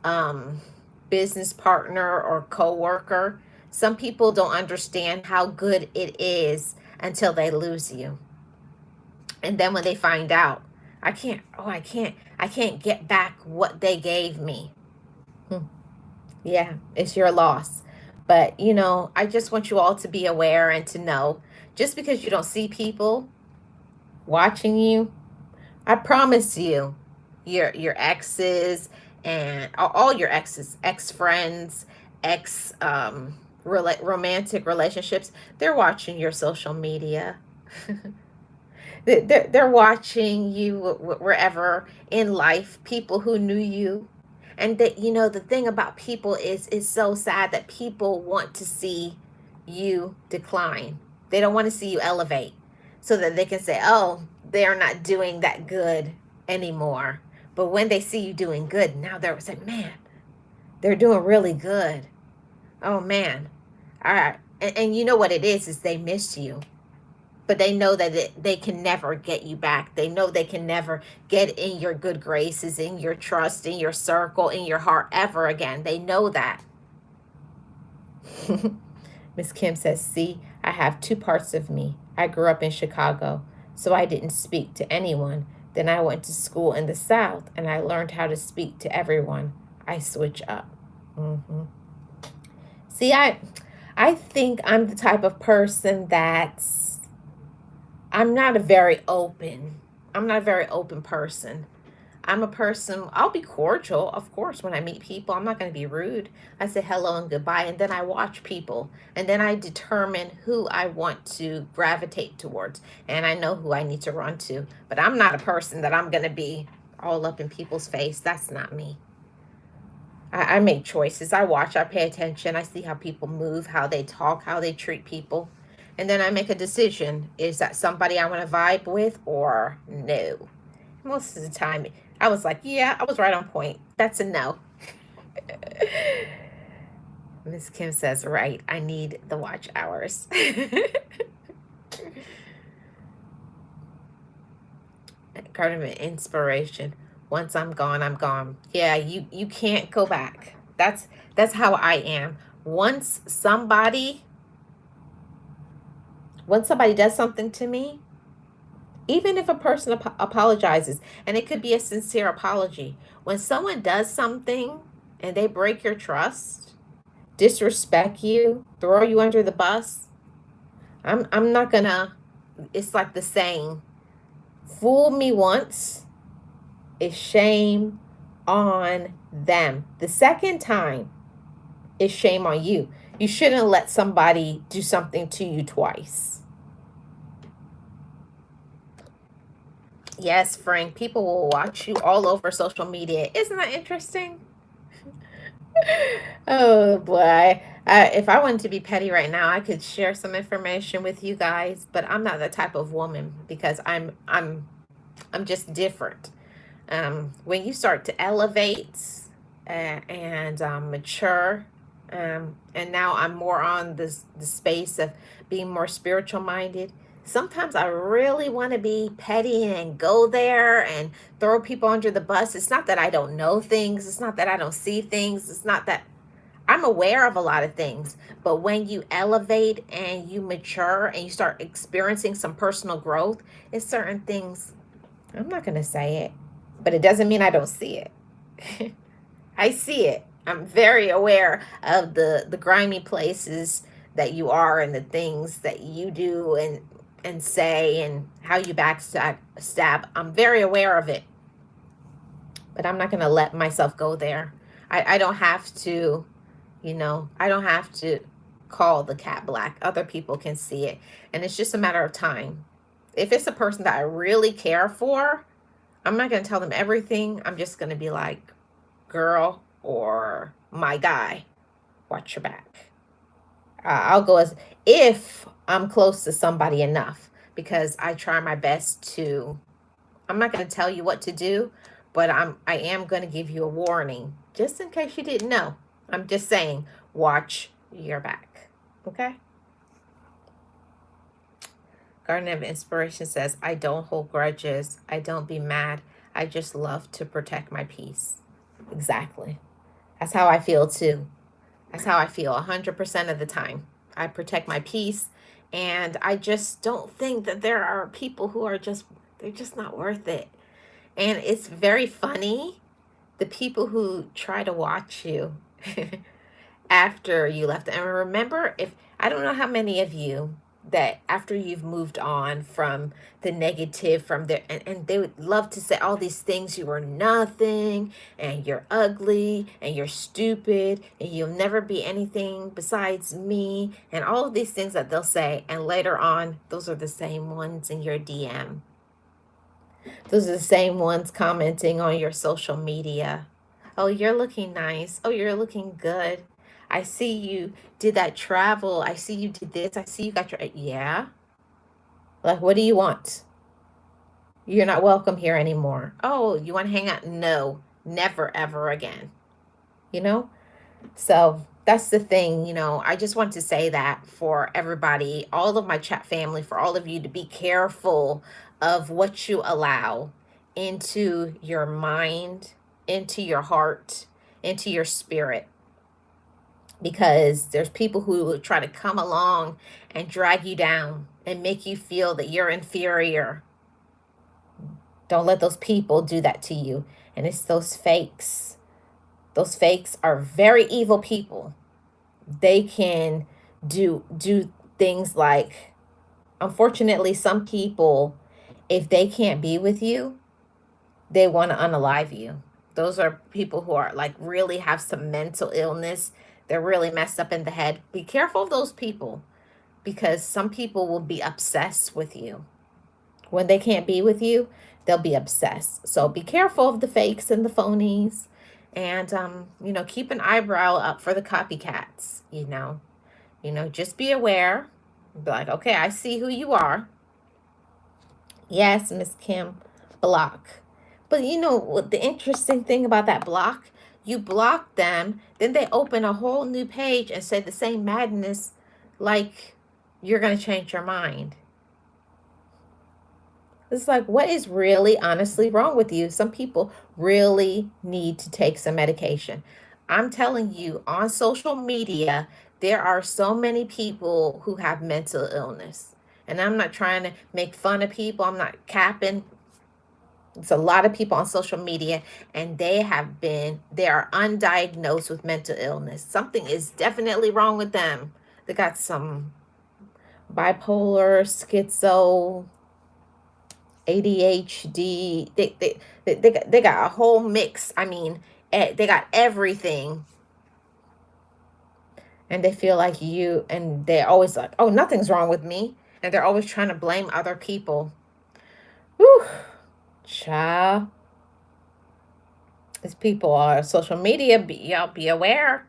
um, business partner or coworker. Some people don't understand how good it is until they lose you. And then when they find out, I can't get back what they gave me. Hmm. Yeah, it's your loss. But, I just want you all to be aware and to know just because you don't see people watching you, I promise you, your exes and all your exes, ex friends, ex romantic relationships, they're watching your social media. They're watching you wherever in life, people who knew you. And that, the thing about people is it's so sad that people want to see you decline. They don't want to see you elevate so that they can say, oh, they're not doing that good anymore. But when they see you doing good, now they're saying, man, they're doing really good. Oh, man. All right. And you know what it is they miss you, but they know that they can never get you back. They know they can never get in your good graces, in your trust, in your circle, in your heart ever again. They know that. Miss Kim says, see, I have two parts of me. I grew up in Chicago, so I didn't speak to anyone. Then I went to school in the South, and I learned how to speak to everyone. I switch up. Mm-hmm. See, I think I'm the type of person that's I'm not a very open. I'm not a very open person. I'm a person, I'll be cordial, of course, when I meet people. I'm not going to be rude. I say hello and goodbye, and then I watch people. And then I determine who I want to gravitate towards. And I know who I need to run to. But I'm not a person that I'm going to be all up in people's face. That's not me. I make choices. I watch, I pay attention. I see how people move, how they talk, how they treat people. And then I make a decision. Is that somebody I want to vibe with or no? Most of the time, I was like, yeah, I was right on point. That's a no. Miss Kim says, right, I need the watch hours. Kind of an inspiration. Once I'm gone, I'm gone. Yeah, you can't go back. That's how I am. Once somebody does something to me, even if a person apologizes, and it could be a sincere apology, when someone does something and they break your trust, disrespect you, throw you under the bus, I'm not gonna. It's like the saying, fool me once is shame on them. The second time is shame on you. You shouldn't let somebody do something to you twice. Yes, Frank, people will watch you all over social media. Isn't that interesting? Oh boy. If I wanted to be petty right now, I could share some information with you guys, but I'm not that type of woman because I'm just different. When you start to elevate and mature, and now I'm more on the space of being more spiritual minded. Sometimes I really want to be petty and go there and throw people under the bus. It's not that I don't know things. It's not that I don't see things. It's not that I'm aware of a lot of things. But when you elevate and you mature and you start experiencing some personal growth, it's certain things. I'm not going to say it, but it doesn't mean I don't see it. I see it. I'm very aware of the grimy places that you are and the things that you do and say and how you backstab. I'm very aware of it, but I'm not going to let myself go there. I don't have to, I don't have to call the cat black. Other people can see it, and it's just a matter of time. If it's a person that I really care for, I'm not going to tell them everything. I'm just going to be like, girl or my guy, watch your back. I'll go as if I'm close to somebody enough, because I try my best to. I'm not going to tell you what to do, but I am going to give you a warning just in case you didn't know. I'm just saying, watch your back. Okay? Garden of Inspiration says, I don't hold grudges. I don't be mad. I just love to protect my peace. Exactly. That's how I feel too. That's how I feel 100% of the time. I protect my peace. And I just don't think that there are people who are they're just not worth it. And it's very funny, the people who try to watch you after you left. And remember, if I don't know how many of you that after you've moved on from the negative, from there, and they would love to say all these things, you are nothing, and you're ugly, and you're stupid, and you'll never be anything besides me, and all of these things that they'll say, and later on, those are the same ones in your DM. Those are the same ones commenting on your social media. Oh, you're looking nice. Oh, you're looking good. I see you did that travel. I see you did this. I see you got your, yeah. Like, what do you want? You're not welcome here anymore. Oh, you want to hang out? No, never, ever again. You know? So that's the thing, I just want to say that for everybody, all of my chat family, for all of you to be careful of what you allow into your mind, into your heart, into your spirit. Because there's people who will try to come along and drag you down and make you feel that you're inferior. Don't let those people do that to you. And it's those fakes. Those fakes are very evil people. They can do things like, unfortunately, some people, if they can't be with you, they want to unalive you. Those are people who are like really have some mental illness. They're really messed up in the head. Be careful of those people, because some people will be obsessed with you. When they can't be with you, they'll be obsessed. So be careful of the fakes and the phonies. And, keep an eyebrow up for the copycats, just be aware. Be like, okay, I see who you are. Yes, Miss Kim, block. But what the interesting thing about that block, you block them, then they open a whole new page and say the same madness, like you're going to change your mind. It's like, what is really honestly wrong with you? Some people really need to take some medication. I'm telling you, on social media, there are so many people who have mental illness. And I'm not trying to make fun of people. I'm not capping. It's a lot of people on social media, and they are undiagnosed with mental illness. Something is definitely wrong with them. They got some bipolar, schizo, ADHD. They got a whole mix. I mean, they got everything. And they feel like and they're always like, oh, nothing's wrong with me. And they're always trying to blame other people. Whew. Child. These people on social media, y'all be aware.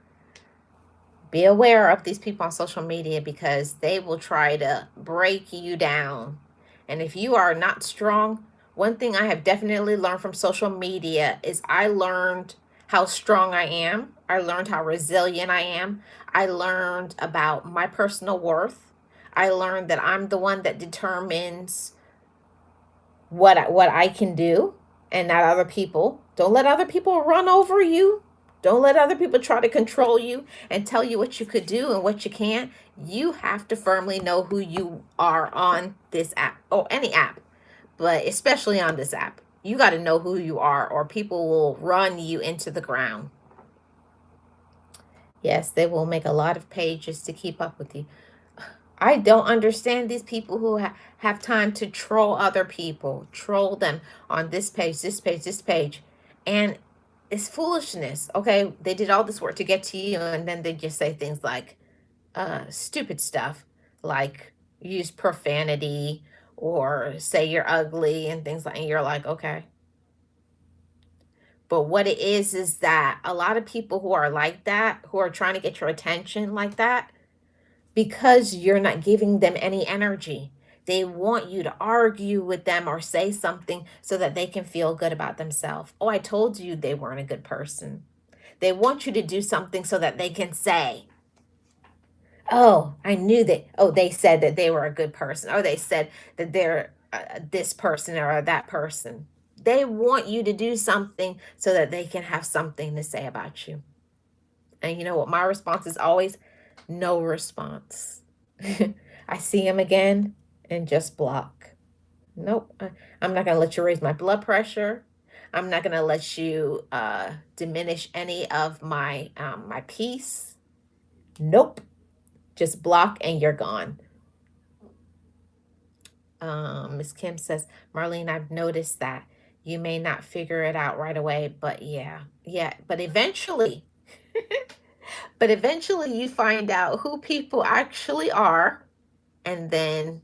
Be aware of these people on social media, because they will try to break you down. And if you are not strong, one thing I have definitely learned from social media is I learned how strong I am. I learned how resilient I am. I learned about my personal worth. I learned that I'm the one that determines what I can do, and not other people. Don't let other people run over you. Don't let other people try to control you and tell you what you could do and what you can't. You have to firmly know who you are on this app, or any app, but especially on this app. You got to know who you are, or people will run you into the ground. Yes, they will make a lot of pages to keep up with you. I don't understand these people who have time to troll other people, troll them on this page, this page, this page. And it's foolishness. Okay, they did all this work to get to you, and then they just say things like stupid stuff, like use profanity or say you're ugly and things like, and you're like, okay. But what it is that a lot of people who are like that, who are trying to get your attention like that, because you're not giving them any energy. They want you to argue with them or say something so that they can feel good about themselves. Oh, I told you they weren't a good person. They want you to do something so that they can say, Oh, I knew that. Oh, they said that they were a good person. Or they said that they're this person or that person. They want you to do something so that they can have something to say about you. And you know what? My response is always no response. I see him again and just block. Nope. I'm not going to let you raise my blood pressure. I'm not going to let you diminish any of my peace. Nope. Just block and you're gone. Miss Kim says, Marlene, I've noticed that you may not figure it out right away, but yeah, but eventually you find out who people actually are, and then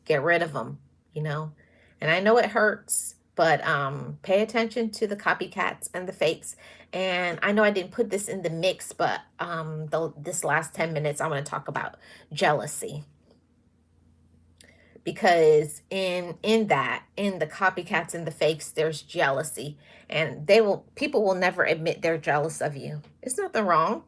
get rid of them, you know. And I know it hurts, but pay attention to the copycats and the fakes. And I know I didn't put this in the mix, but this last 10 minutes I want to talk about jealousy, because in the copycats and the fakes there's jealousy, and people will never admit they're jealous of you. It's nothing wrong.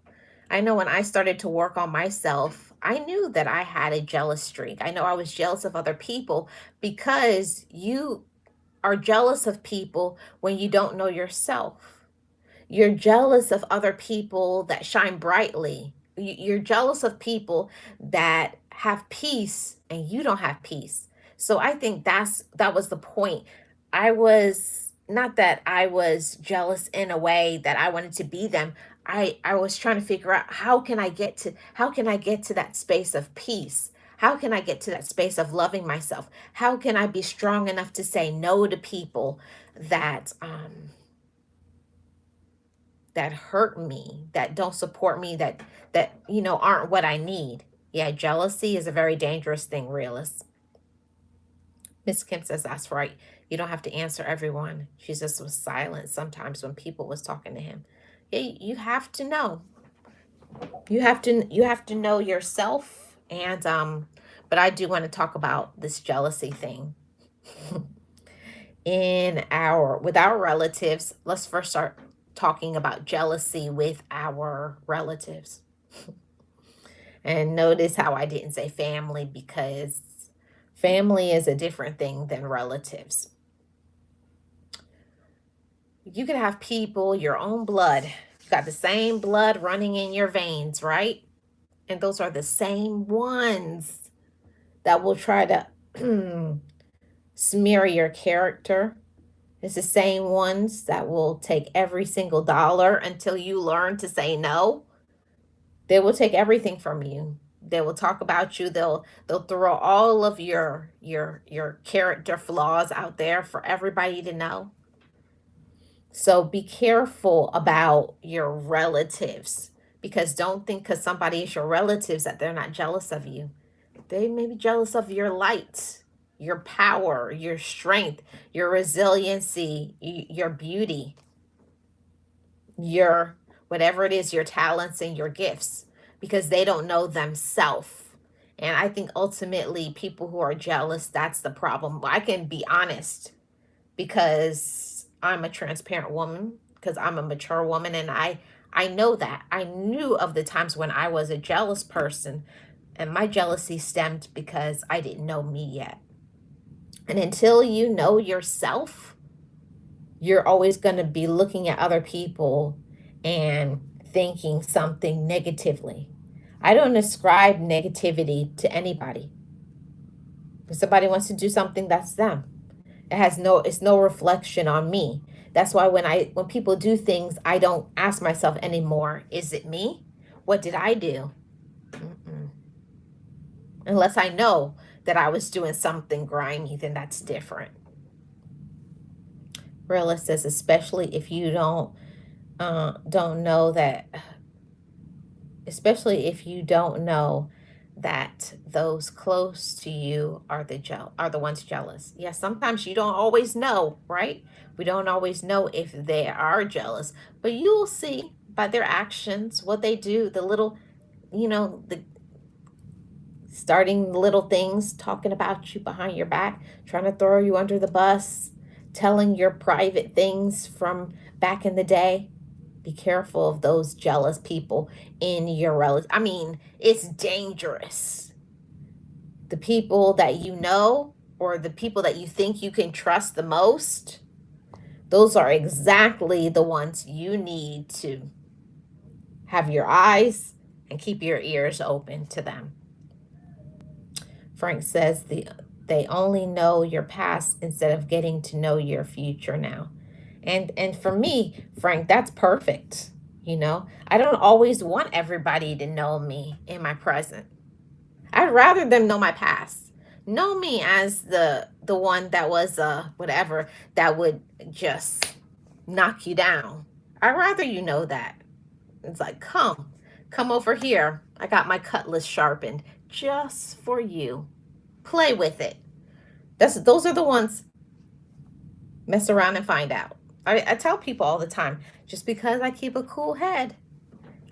I know when I started to work on myself, I knew that I had a jealous streak. I know I was jealous of other people, because you are jealous of people when you don't know yourself. You're jealous of other people that shine brightly. You're jealous of people that have peace and you don't have peace. So I think that was the point. I was not that I was jealous in a way that I wanted to be them. I was trying to figure out how can I get to that space of peace? How can I get to that space of loving myself? How can I be strong enough to say no to people that that hurt me, that don't support me, that aren't what I need. Yeah, jealousy is a very dangerous thing, realists. Miss Kim says that's right. You don't have to answer everyone. She just was silent sometimes when people was talking to him. Yeah, you have to know. You have to know yourself, and but I do want to talk about this jealousy thing. With our relatives, let's first start talking about jealousy with our relatives. And notice how I didn't say family, because family is a different thing than relatives. You could have people, your own blood. You got the same blood running in your veins, right? And those are the same ones that will try to smear your character. It's the same ones that will take every single dollar until you learn to say no. They will take everything from you. They will talk about you. They'll throw all of your character flaws out there for everybody to know. So be careful about your relatives, because don't think because somebody is your relatives that they're not jealous of you. They may be jealous of your light, your power, your strength, your resiliency, your beauty, your whatever it is, your talents and your gifts, because they don't know themselves. And I think ultimately people who are jealous, that's the problem. I can be honest, because I'm a transparent woman, because I'm a mature woman, and I know that. I knew of the times when I was a jealous person, and my jealousy stemmed because I didn't know me yet. And until you know yourself, you're always going to be looking at other people and thinking something negatively. I don't ascribe negativity to anybody. If somebody wants to do something, that's them. It's no reflection on me. That's why when people do things, I don't ask myself anymore, is it me? What did I do? Mm-mm. Unless I know that I was doing something grimy, then that's different. Rilla says, especially if you don't know that, especially if you don't know that those close to you are the ones jealous. Yeah, sometimes you don't always know, right? We don't always know if they are jealous, but you'll see by their actions what they do, the little, the starting little things, talking about you behind your back, trying to throw you under the bus, telling your private things from back in the day. Be careful of those jealous people in your relative. I mean, it's dangerous. The people that you know or the people that you think you can trust the most, those are exactly the ones you need to have your eyes and keep your ears open to them. Frank says they only know your past instead of getting to know your future now. And for me, Frank, that's perfect. You know, I don't always want everybody to know me in my present. I'd rather them know my past. Know me as the one that was whatever that would just knock you down. I'd rather you know that. It's like, come over here. I got my cutlass sharpened just for you. Play with it. Those are the ones. Mess around and find out. I tell people all the time, just because I keep a cool head,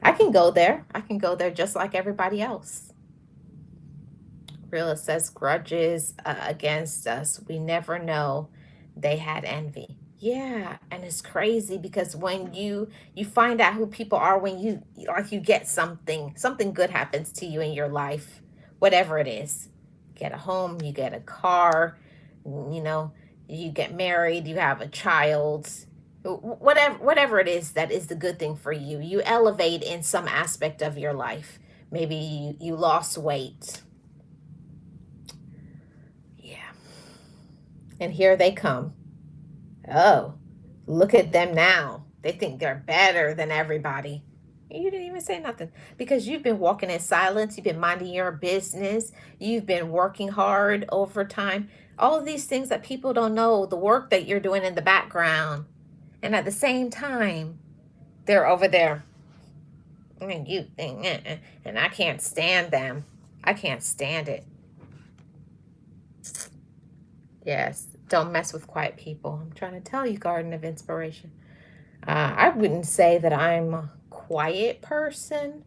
I can go there. I can go there just like everybody else. Realist says grudges against us. We never know they had envy. Yeah, and it's crazy because when you find out who people are, when you like you get something good happens to you in your life, whatever it is. You get a home, you get a car, you know, you get married, you have a child, whatever it is that is the good thing for you. You elevate in some aspect of your life. Maybe you lost weight. Yeah. And here they come. Oh, look at them now. They think they're better than everybody. You didn't even say nothing because you've been walking in silence. You've been minding your business. You've been working hard over time. All of these things that people don't know, the work that you're doing in the background. And at the same time, they're over there. And you think, and I can't stand them. I can't stand it. Yes, don't mess with quiet people. I'm trying to tell you, Garden of Inspiration. I wouldn't say that I'm a quiet person,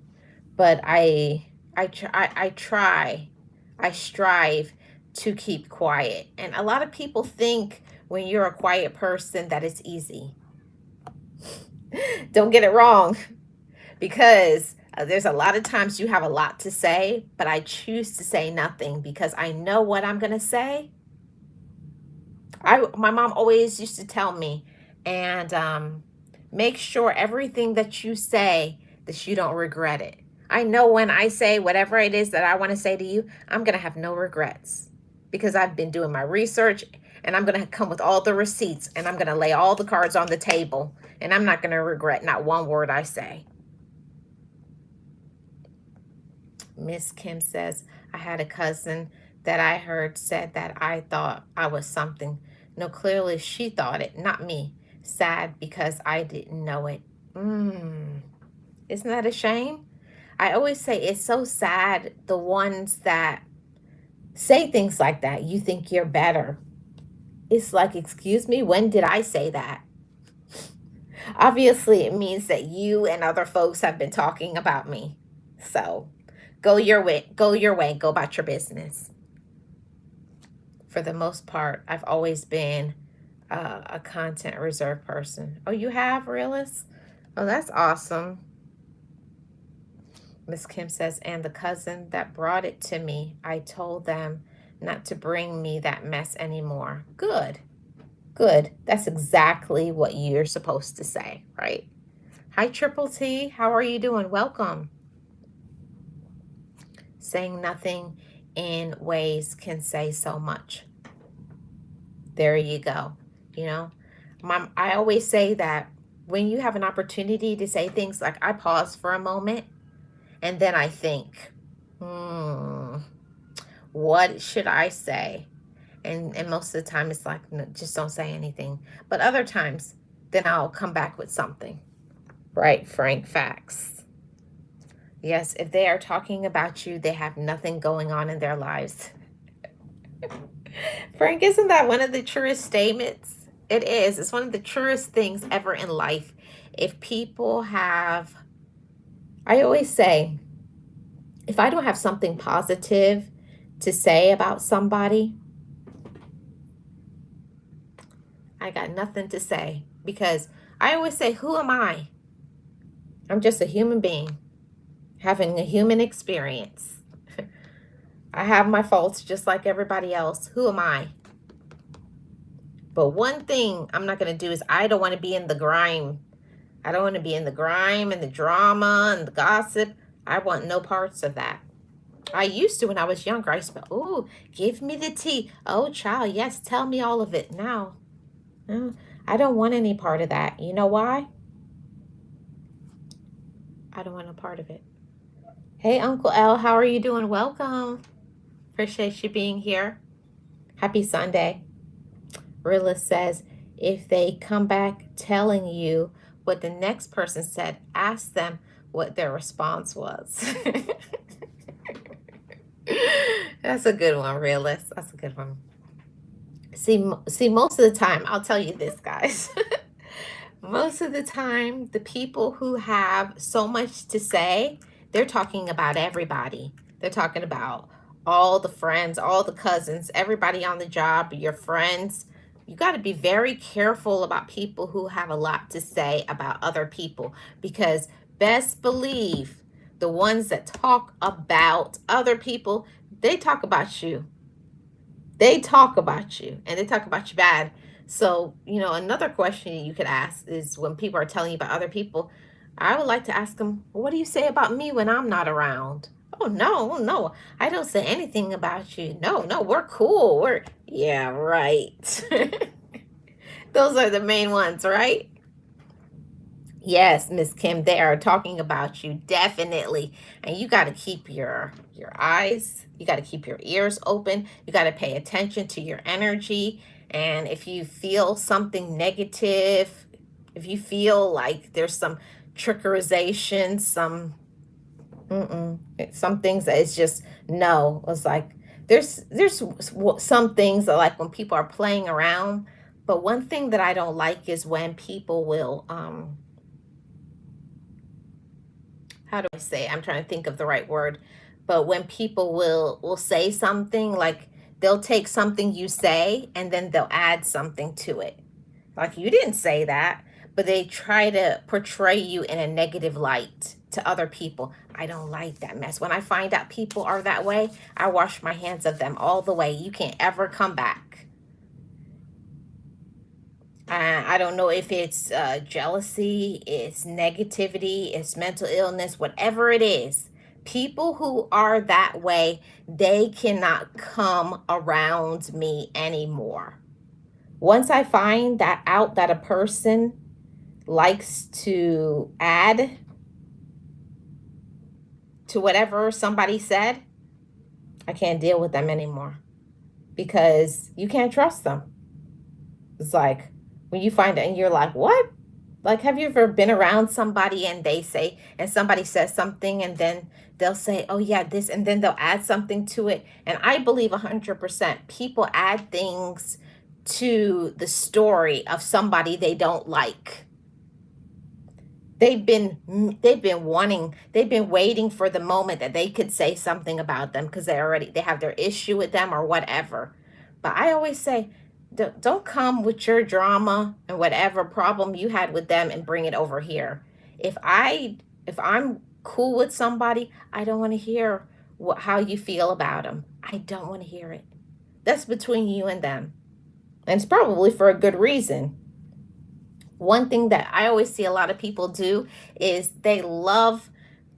but I try, I strive to keep quiet. And a lot of people think when you're a quiet person that it's easy. Don't get it wrong, because there's a lot of times you have a lot to say, but I choose to say nothing because I know what I'm going to say. My mom always used to tell me, and make sure everything that you say that you don't regret it. I know when I say whatever it is that I want to say to you, I'm going to have no regrets because I've been doing my research, and I'm going to come with all the receipts, and I'm going to lay all the cards on the table, and I'm not going to regret not one word I say. Miss Kim says, I had a cousin that I heard said that I thought I was something. No, clearly she thought it, not me. Sad because I didn't know it. Isn't that a shame? I always say it's so sad, the ones that say things like that. You think you're better. It's like, excuse me, when did I say that? Obviously, it means that you and other folks have been talking about me. So go your way, go about your business. For the most part, I've always been a content reserved person. Oh, you have, Realist? Oh, that's awesome. Miss Kim says, and the cousin that brought it to me, I told them not to bring me that mess anymore. Good. Good. That's exactly what you're supposed to say, right? Hi, Triple T. How are you doing? Welcome. Saying nothing in ways can say so much. There you go. You know, I always say that when you have an opportunity to say things, like I pause for a moment and then I think, what should I say? And most of the time it's like, no, just don't say anything. But other times, then I'll come back with something. Right, Frank? Facts. Yes, if they are talking about you, they have nothing going on in their lives. Frank, isn't that one of the truest statements? It is. It's one of the truest things ever in life. If people have, I always say, if I don't have something positive to say about somebody, I got nothing to say, because I always say, who am I? I'm just a human being having a human experience. I have my faults just like everybody else. Who am I? But one thing I'm not going to do is I don't want to be in the grime. I don't want to be in the grime and the drama and the gossip. I want no parts of that. I used to when I was younger. I used to be, oh, give me the tea. Oh, child, yes, tell me all of it. Now, no, I don't want any part of that. You know why? I don't want a part of it. Hey, Uncle L, how are you doing? Welcome. Appreciate you being here. Happy Sunday. Rilla says, if they come back telling you what the next person said, ask them what their response was. That's a good one, Realist. That's a good one. See, most of the time, I'll tell you this, guys. Most of the time, the people who have so much to say, they're talking about everybody. They're talking about all the friends, all the cousins, everybody on the job, your friends. You got to be very careful about people who have a lot to say about other people, because best believe the ones that talk about other people, they talk about you. They talk about you, and they talk about you bad. So, another question you could ask is, when people are telling you about other people, I would like to ask them, what do you say about me when I'm not around? Oh, no, I don't say anything about you. No, we're cool. Yeah, right. Those are the main ones, right? Yes, Miss Kim, they are talking about you, definitely. And you got to keep your eyes, you got to keep your ears open. You got to pay attention to your energy. And if you feel something negative, if you feel like there's some trickerization, some things that it's just no. It's like there's some things that, like, when people are playing around. But one thing that I don't like is when people will how do I say? I'm trying to think of the right word. But when people will say something, like they'll take something you say and then they'll add something to it. Like, you didn't say that, but they try to portray you in a negative light to other people. I don't like that mess. When I find out people are that way, I wash my hands of them all the way. You can't ever come back. I don't know if it's jealousy, it's negativity, it's mental illness, whatever it is. People who are that way, they cannot come around me anymore. Once I find that out, that a person likes to add to whatever somebody said, I can't deal with them anymore, because you can't trust them. It's like when you find it and you're like, what? Like, have you ever been around somebody and somebody says something and then they'll say, oh, yeah, this, and then they'll add something to it. And I believe 100% people add things to the story of somebody they don't like. They've been waiting for the moment that they could say something about them, because they have their issue with them or whatever. But I always say, don't come with your drama and whatever problem you had with them and bring it over here. If I'm cool with somebody, I don't want to hear how you feel about them. I don't want to hear it. That's between you and them. And it's probably for a good reason. One thing that I always see a lot of people do is they love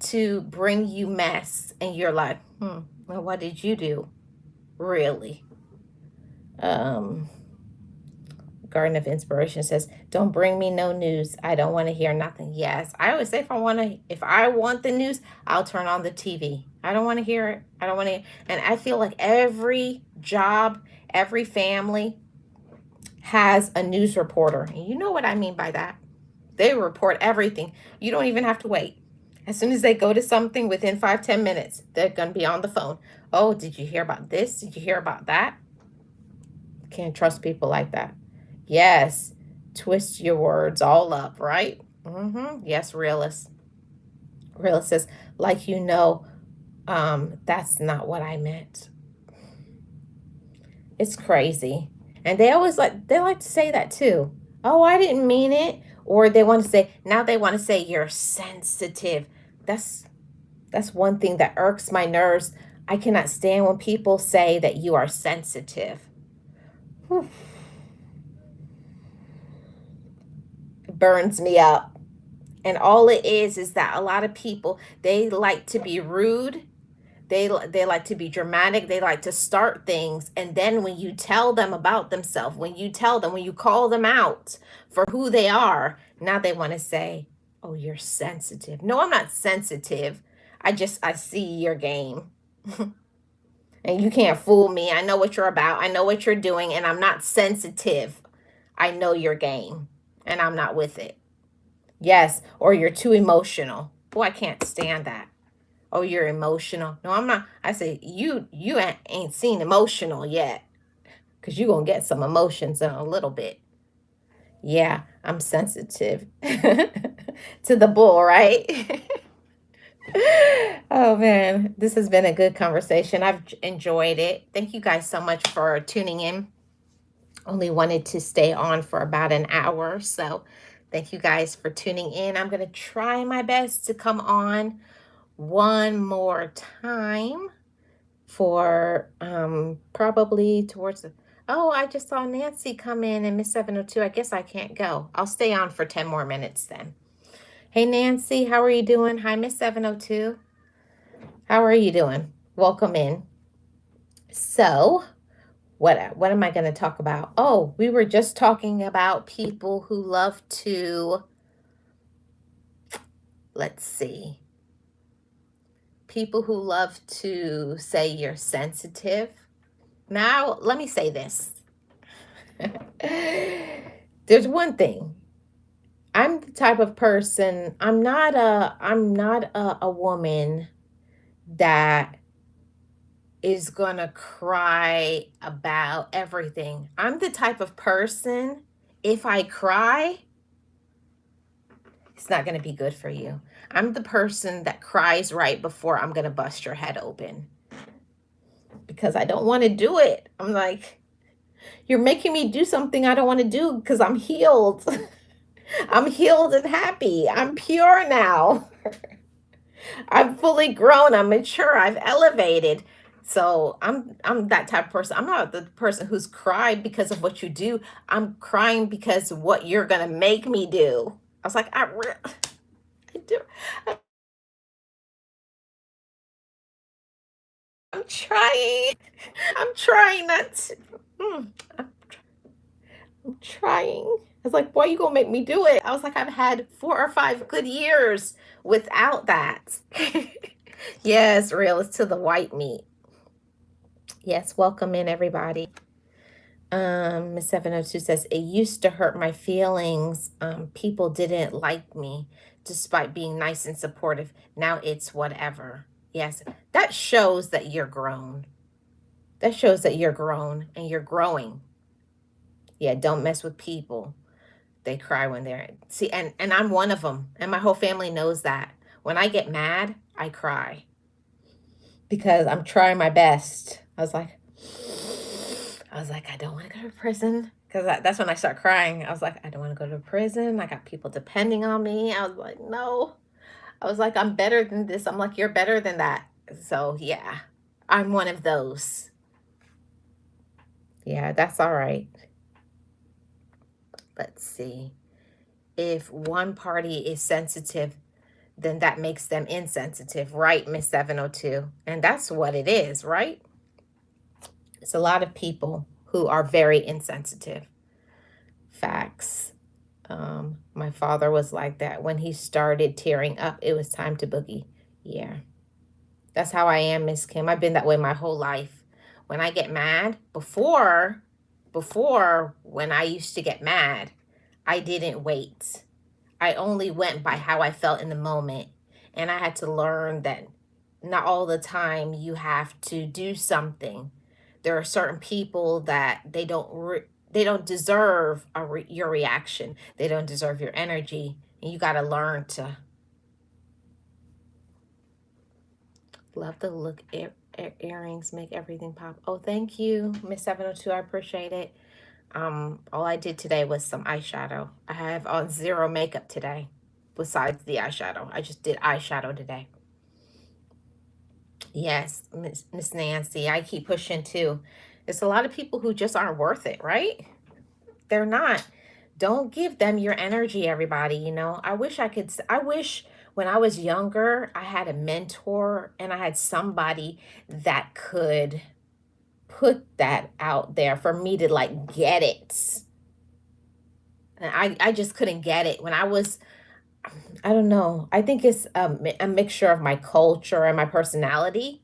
to bring you mess, and you're like, well, what did you do? Really? Garden of Inspiration says, don't bring me no news. I don't want to hear nothing. Yes. I always say, if I want the news, I'll turn on the TV. I don't want to hear it. I don't want to. And I feel like every job, every family has a news reporter. And you know what I mean by that? They report everything. You don't even have to wait. As soon as they go to something, within 5-10 minutes, they're going to be on the phone. Oh, did you hear about this? Did you hear about that? Can't trust people like that. Yes. Twist your words all up, right? Yes, Realist. Realist says, like, that's not what I meant. It's crazy. And they like to say that too. Oh, I didn't mean it. Or they want to say, now they want to say you're sensitive. That's one thing that irks my nerves. I cannot stand when people say that you are sensitive. Whew. It burns me up. And all it is that a lot of people, they like to be rude. They like to be dramatic. They like to start things. And then when you tell them about themselves, when you call them out for who they are, now they want to say, oh, you're sensitive. No, I'm not sensitive. I see your game. And you can't fool me. I know what you're about. I know what you're doing. And I'm not sensitive. I know your game. And I'm not with it. Yes. Or you're too emotional. Boy, I can't stand that. Oh, you're emotional. No, I'm not. I say, you ain't seen emotional yet. Because you're going to get some emotions in a little bit. Yeah, I'm sensitive. To the bull, right? Oh man, this has been a good conversation. I've enjoyed it. Thank you guys so much for tuning in. Only wanted to stay on for about an hour. So thank you guys for tuning in. I'm going to try my best to come on one more time for probably towards the, oh, I just saw Nancy come in and Miss 702. I guess I can't go. I'll stay on for 10 more minutes then. Hey Nancy, how are you doing? Hi Miss 702. How are you doing? Welcome in. So, what am I going to talk about? Oh, we were just talking about people who love to, let's see, people who love to say you're sensitive. Now, let me say this. There's one thing. I'm the type of person, I'm not a woman that is gonna cry about everything. I'm the type of person, if I cry, it's not gonna be good for you. I'm the person that cries right before I'm gonna bust your head open because I don't want to do it. I'm like, you're making me do something I don't want to do because I'm healed. I'm healed and happy. I'm pure now. I'm fully grown. I'm mature. I've elevated. So I'm that type of person. I'm not the person who's cried because of what you do. I'm crying because of what you're gonna make me do. I was like, I do. I'm trying. I'm trying not to. I'm trying. I was like, boy, you gonna make me do it. I was like, I've had 4 or 5 good years without that. Yes, real is to the white meat. Yes, welcome in everybody. Miss 702 says, it used to hurt my feelings. People didn't like me despite being nice and supportive. Now it's whatever. Yes, that shows that you're grown. That shows that you're grown and you're growing. Yeah, don't mess with people. They cry when they're, see, and I'm one of them. And my whole family knows that. When I get mad, I cry because I'm trying my best. I was like, I don't want to go to prison. Because that's when I start crying. I was like, I don't want to go to prison. I got people depending on me. I was like, no. I was like, I'm better than this. I'm like, you're better than that. So, yeah, I'm one of those. Yeah, that's all right. Let's see. If one party is sensitive, then that makes them insensitive, right, Miss 702? And that's what it is, right? It's a lot of people who are very insensitive. Facts. My father was like that. When he started tearing up, it was time to boogie. Yeah. That's how I am, Miss Kim. I've been that way my whole life. When I get mad, before when I used to get mad, I didn't wait. I only went by how I felt in the moment. And I had to learn that not all the time you have to do something. There are certain people that they don't deserve your reaction. They don't deserve your energy. And you got to learn to love the look. Earrings make everything pop. Oh, thank you, Miss 702. I appreciate it. All I did today was some eyeshadow. I have on zero makeup today besides the eyeshadow. I just did eyeshadow today. Yes, Miss Nancy, I keep pushing too. There's a lot of people who just aren't worth it, right? They're not. Don't give them your energy, everybody. I wish I wish when I was younger, I had a mentor and I had somebody that could put that out there for me to like get it. And I just couldn't get it when I was, I don't know. I think it's a mixture of my culture and my personality.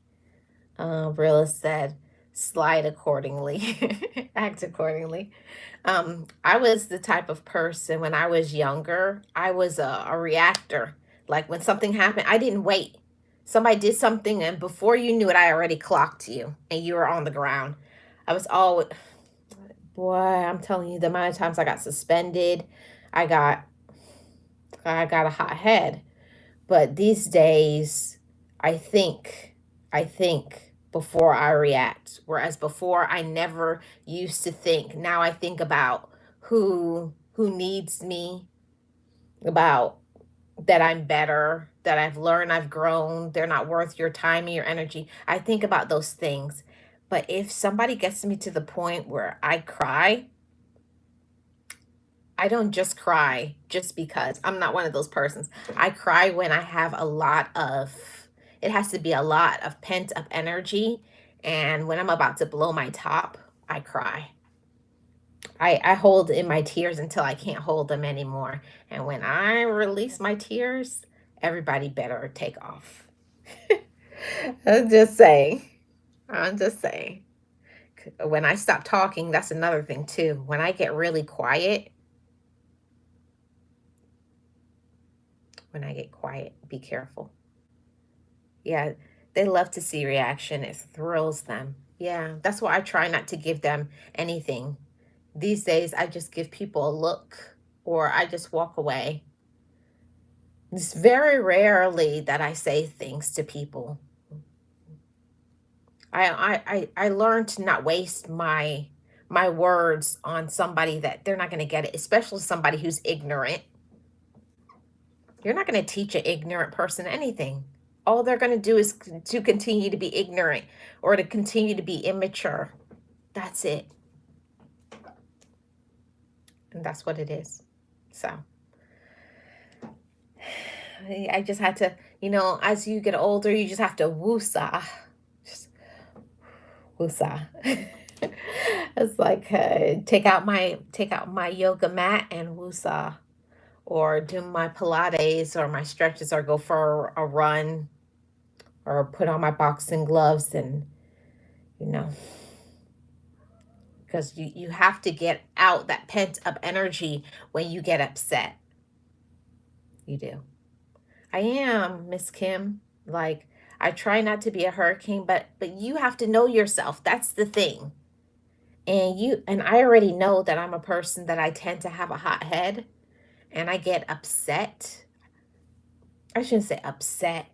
Rilla said, slide accordingly, act accordingly. I was the type of person when I was younger, I was a reactor. Like when something happened, I didn't wait. Somebody did something, and before you knew it, I already clocked you and you were on the ground. I was always, boy, I'm telling you, the amount of times I got suspended, I got, I got a hot head. But these days, I think before I react. Whereas before I never used to think. Now I think about who needs me, about that I'm better, that I've learned, I've grown, they're not worth your time and your energy. I think about those things. But if somebody gets me to the point where I cry, I don't just cry just because. I'm not one of those persons. I cry when I have a lot of, it has to be a lot of pent up energy. And when I'm about to blow my top, I cry. I hold in my tears until I can't hold them anymore. And when I release my tears, everybody better take off. I'm just saying. I'm just saying. When I stop talking, that's another thing too. When I get really quiet, be careful. Yeah, they love to see reaction. It thrills them. Yeah, that's why I try not to give them anything. These days, I just give people a look or I just walk away. It's very rarely that I say things to people. I learned to not waste my words on somebody that they're not going to get it, especially somebody who's ignorant. You're not going to teach an ignorant person anything. All they're going to do is to continue to be ignorant or to continue to be immature. That's it. And that's what it is. So I just had to, as you get older, you just have to woosah. Just woosah. It's like take out my yoga mat and woosah, or do my Pilates or my stretches, or go for a run, or put on my boxing gloves and you know because you have to get out that pent up energy when you get upset. You do. I am, Miss Kim. Like, I try not to be a hurricane, but you have to know yourself. That's the thing. And I already know that I'm a person that I tend to have a hot head and I get upset. I shouldn't say upset,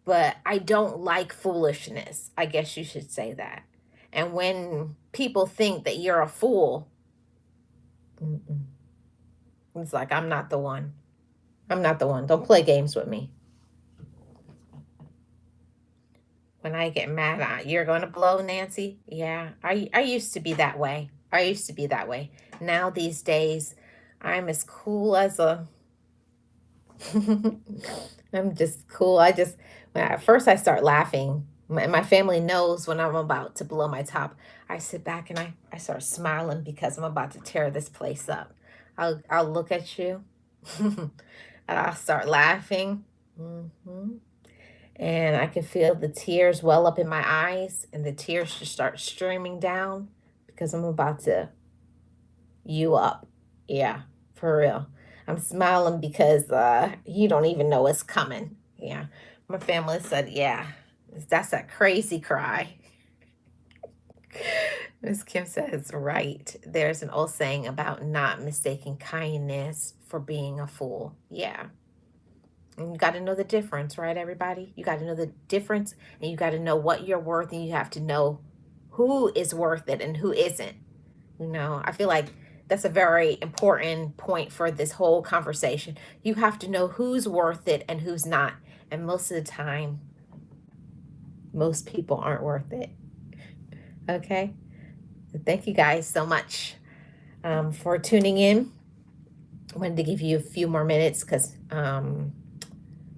but I don't like foolishness. I guess you should say that. And when people think that you're a fool, mm-mm. It's like, I'm not the one. I'm not the one. Don't play games with me. When I get mad, you're going to blow, Nancy? Yeah, I used to be that way. I used to be that way. Now, these days, I'm as cool as a. I'm just cool. At first I start laughing. My family knows when I'm about to blow my top. I sit back and I start smiling because I'm about to tear this place up. I'll look at you and I'll start laughing. Hmm. And I can feel the tears well up in my eyes, and the tears just start streaming down because I'm about to you up. Yeah, for real. I'm smiling because you don't even know it's coming. Yeah. My family said, yeah, that's a crazy cry. Miss Kim says, right. There's an old saying about not mistaking kindness for being a fool. Yeah. And you got to know the difference, right, everybody? You got to know the difference, and you got to know what you're worth, and you have to know who is worth it and who isn't. I feel like That's a very important point for this whole conversation. You have to know who's worth it and who's not. And most of the time, most people aren't worth it. Okay. Thank you guys so much for tuning in. I wanted to give you a few more minutes because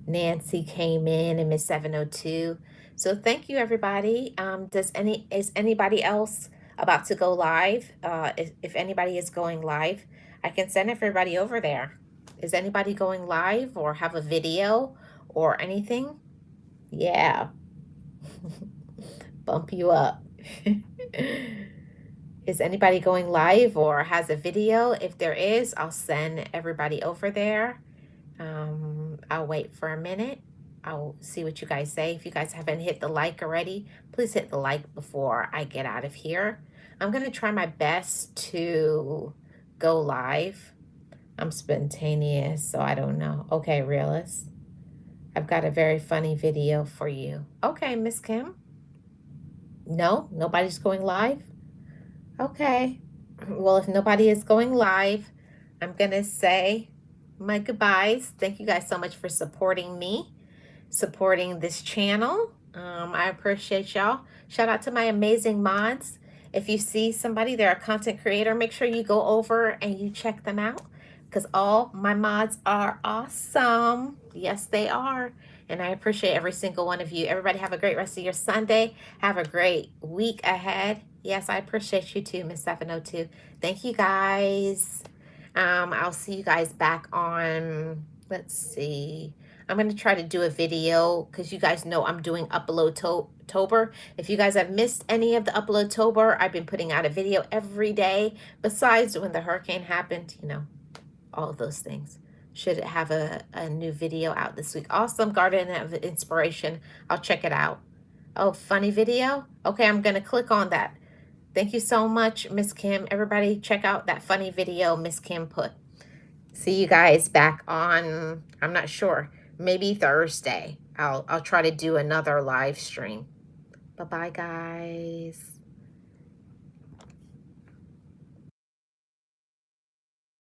Nancy came in and Miss 702. So thank you, everybody. Is anybody else about to go live? If anybody is going live, I can send everybody over there. Is anybody going live or have a video or anything? Yeah. Bump you up. Is anybody going live or has a video? If there is, I'll send everybody over there. I'll wait for a minute. I'll see what you guys say. If you guys haven't hit the like already, please hit the like before I get out of here. I'm going to try my best to go live. I'm spontaneous, so I don't know. Okay, realist. I've got a very funny video for you. Okay, Miss Kim. No, nobody's going live? Okay. Well, if nobody is going live, I'm going to say my goodbyes. Thank you guys so much for supporting me, supporting this channel. I appreciate y'all. Shout out to my amazing mods. If you see somebody, they're a content creator, make sure you go over and you check them out because all my mods are awesome. Yes, they are. And I appreciate every single one of you. Everybody have a great rest of your Sunday. Have a great week ahead. Yes, I appreciate you too, Miss 702. Thank you guys. I'll see you guys back on, let's see. I'm going to try to do a video because you guys know I'm doing Upload-tober. If you guys have missed any of the Upload-tober, I've been putting out a video every day. Besides when the hurricane happened, you know, all of those things. Should have a new video out this week. Awesome Garden of Inspiration. I'll check it out. Oh, funny video? Okay, I'm going to click on that. Thank you so much, Miss Kim. Everybody check out that funny video Miss Kim put. See you guys back on, I'm not sure, maybe Thursday. I'll try to do another live stream. Bye-bye, guys.